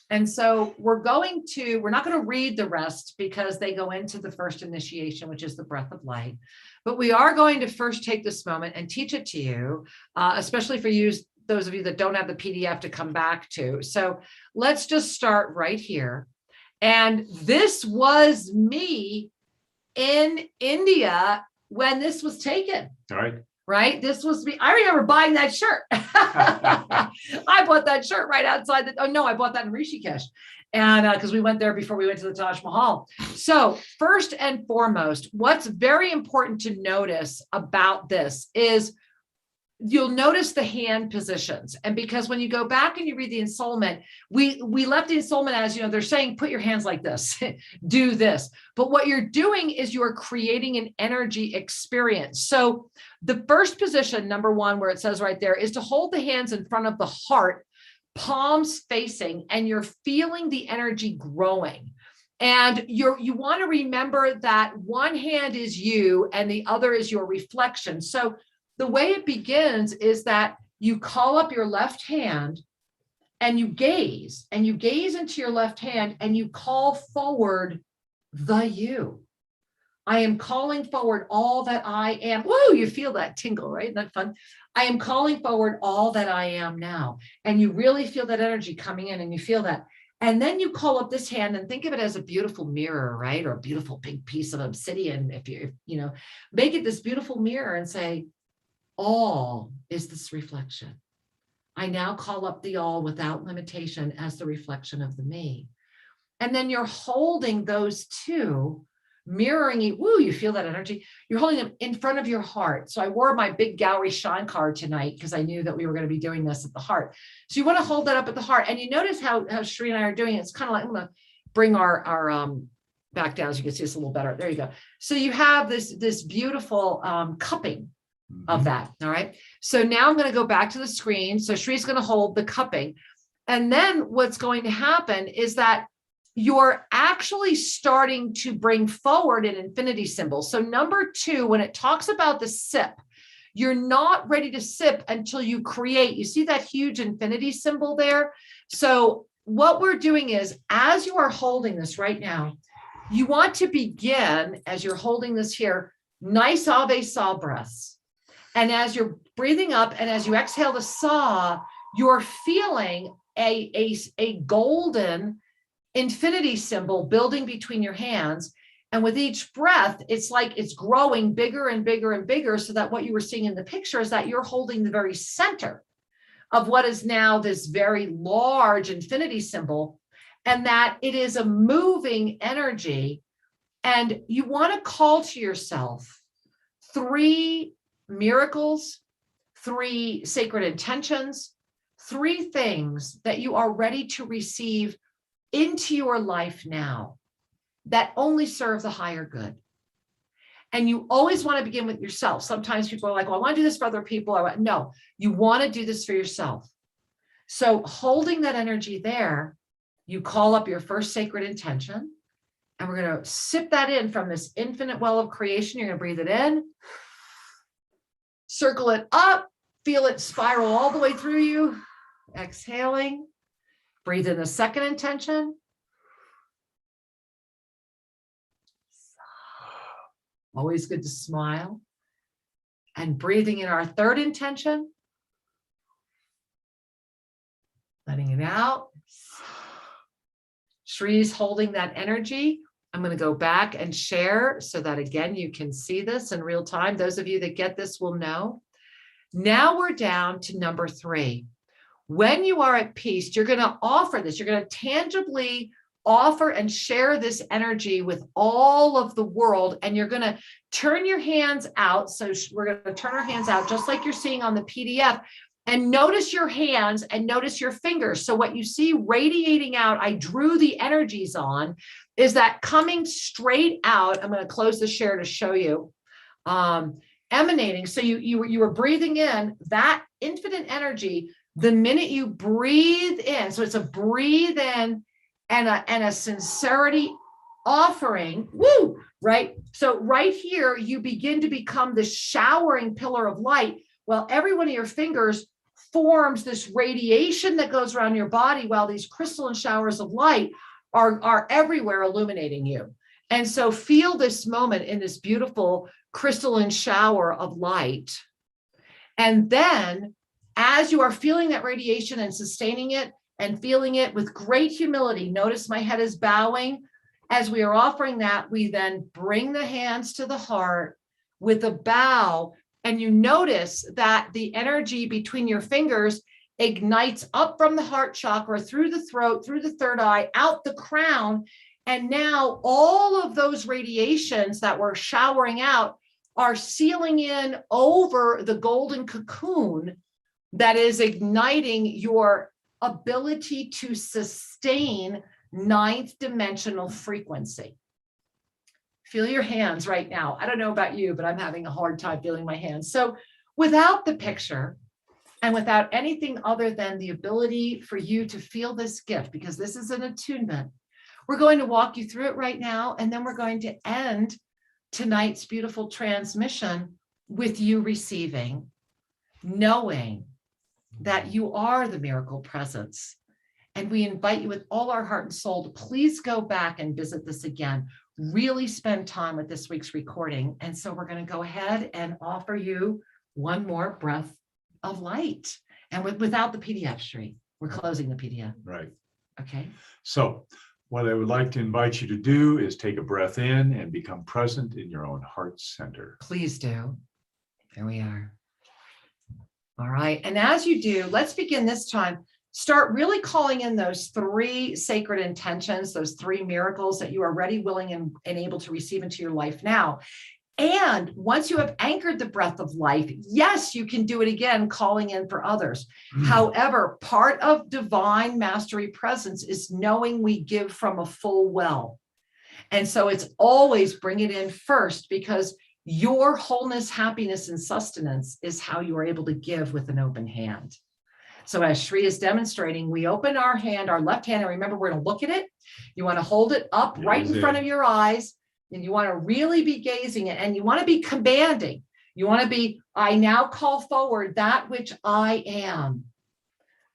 Speaker 3: And so we're not going to read the rest because they go into the first initiation, which is the breath of light. But we are going to first take this moment and teach it to you, especially for you, those of you that don't have the PDF to come back to. So let's just start right here. And this was me in India when this was taken.
Speaker 2: All right.
Speaker 3: Right? This was me. I remember buying that shirt. I bought that shirt right outside I bought that in Rishikesh. And because we went there before we went to the Taj Mahal. So first and foremost, what's very important to notice about this is you'll notice the hand positions. And because when you go back and you read the ensoulment, we left the ensoulment as, they're saying, put your hands like this, do this. But what you're doing is you're creating an energy experience. So the first position, number one, where it says right there, is to hold the hands in front of the heart, palms facing, and you're feeling the energy growing. And you want to remember that one hand is you and the other is your reflection. So the way it begins is that you call up your left hand and you gaze into your left hand and you call forward the you. I am calling forward all that I am. Whoa, you feel that tingle, right? Isn't that fun? I am calling forward all that I am now. And you really feel that energy coming in and you feel that. And then you call up this hand and think of it as a beautiful mirror, right? Or a beautiful big piece of obsidian. If you make it this beautiful mirror and say, all is this reflection. I now call up the all without limitation as the reflection of the me. And then you're holding those two mirroring you. Woo, you feel that energy. You're holding them in front of your heart. So I wore my big gallery shine card tonight because I knew that we were going to be doing this at the heart. So you want to hold that up at the heart. And you notice how Sri and I are doing it. It's kind of like, I'm going to bring our back down so you can see this a little better. There you go. So you have this beautiful cupping of that. All right. So now I'm going to go back to the screen. So Shri's going to hold the cupping. And then what's going to happen is that you're actually starting to bring forward an infinity symbol. So number 2, when it talks about the sip, you're not ready to sip until you create. You see that huge infinity symbol there? So what we're doing is, as you are holding this right now, you want to begin, as you're holding this here, nice Ave Sa breaths. And as you're breathing up and as you exhale the Sa, you're feeling a golden infinity symbol building between your hands. And with each breath, it's like it's growing bigger and bigger and bigger, so that what you were seeing in the picture is that you're holding the very center of what is now this very large infinity symbol, and that it is a moving energy. And you want to call to yourself 3 miracles, 3 sacred intentions, 3 things that you are ready to receive into your life now that only serve the higher good. And you always want to begin with yourself. Sometimes people are like, well, I want to do this for other people. No, you want to do this for yourself. So holding that energy there, you call up your first sacred intention, and we're going to sip that in from this infinite well of creation. You're going to breathe it in, circle it up, feel it spiral all the way through you. Exhaling, breathe in the second intention. Always good to smile. And breathing in our third intention. Letting it out. Shri's holding that energy. I'm going to go back and share so that, again, you can see this in real time. Those of you that get this will know. Now we're down to number 3. When you are at peace, you're going to offer this. You're going to tangibly offer and share this energy with all of the world. And you're going to turn your hands out. So we're going to turn our hands out just like you're seeing on the PDF. And notice your hands and notice your fingers. So what you see radiating out, I drew the energies on, is that coming straight out. I'm going to close the share to show you. Emanating. So you were breathing in that infinite energy. The minute you breathe in, so it's a breathe in and a sincerity offering, woo, right? So right here, you begin to become the showering pillar of light, while every one of your fingers forms this radiation that goes around your body, while these crystalline showers of light are everywhere illuminating you. And so feel this moment in this beautiful crystalline shower of light. And then, as you are feeling that radiation and sustaining it and feeling it with great humility, notice my head is bowing. As we are offering that, we then bring the hands to the heart with a bow. And you notice that the energy between your fingers ignites up from the heart chakra, through the throat, through the third eye, out the crown. And now all of those radiations that we're showering out are sealing in over the golden cocoon that is igniting your ability to sustain 9th dimensional frequency. Feel your hands right now. I don't know about you, but I'm having a hard time feeling my hands. So without the picture and without anything other than the ability for you to feel this gift, because this is an attunement, we're going to walk you through it right now. And then we're going to end tonight's beautiful transmission with you receiving, knowing that you are the miracle presence. And we invite you with all our heart and soul to please go back and visit this again. Really spend time with this week's recording. And so we're going to go ahead and offer you one more breath of light. And without the PDF, Shri, we're closing the PDF.
Speaker 2: Right.
Speaker 3: Okay.
Speaker 2: So what I would like to invite you to do is take a breath in and become present in your own heart center.
Speaker 3: Please do. There we are. All right. And as you do, let's begin this time start really calling in those 3 sacred intentions, those 3 miracles that you are ready, willing, and able to receive into your life now. And once you have anchored the breath of life, yes, you can do it again, calling in for others. However, part of divine mastery presence is knowing we give from a full well. And so it's always bring it in first, because your wholeness, happiness, and sustenance is how you are able to give with an open hand. So as Shri is demonstrating, we open our hand, our left hand, and remember, we're going to look at it. You want to hold it up right in front of your eyes, and you want to really be gazing it, and you want to be commanding. You want to be, I now call forward that which I am.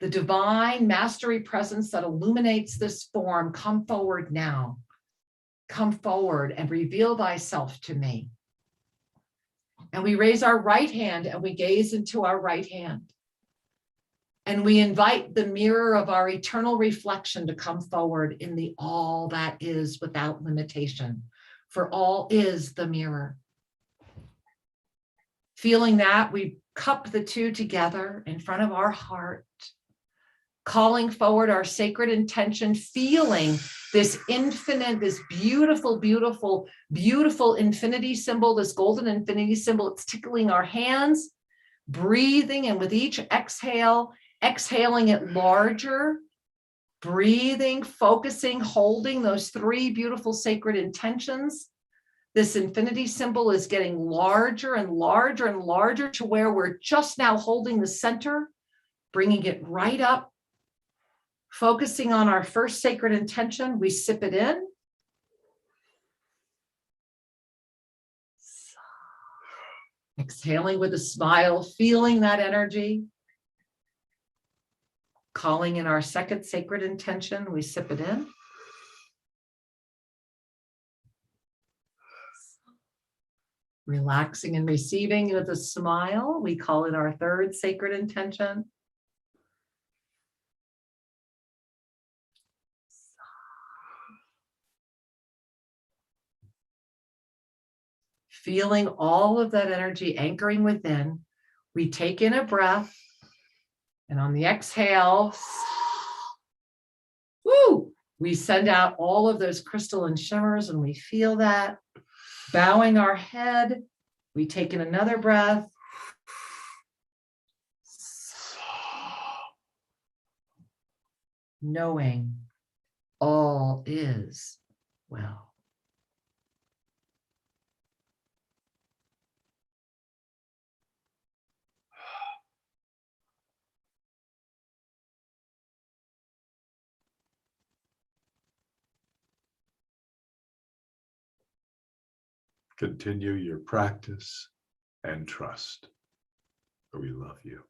Speaker 3: The divine mastery presence that illuminates this form, come forward now. Come forward and reveal thyself to me. And we raise our right hand and we gaze into our right hand. And we invite the mirror of our eternal reflection to come forward in the all that is without limitation. For all is the mirror. Feeling that, we cup the 2 together in front of our heart, calling forward our sacred intention, feeling this infinite, this beautiful, beautiful, beautiful infinity symbol, this golden infinity symbol. It's tickling our hands, breathing, and with each exhale, exhaling it larger, breathing, focusing, holding those 3 beautiful sacred intentions. This infinity symbol is getting larger and larger and larger to where we're just now holding the center, bringing it right up, focusing on our first sacred intention. We sip it in. Exhaling with a smile, feeling that energy. Calling in our second sacred intention, we sip it in. Relaxing and receiving with a smile, we call it our third sacred intention. Feeling all of that energy anchoring within, we take in a breath, and on the exhale, woo, we send out all of those crystalline shimmers, and we feel that. Bowing our head, we take in another breath. Knowing all is well.
Speaker 2: Continue your practice and trust. We love you.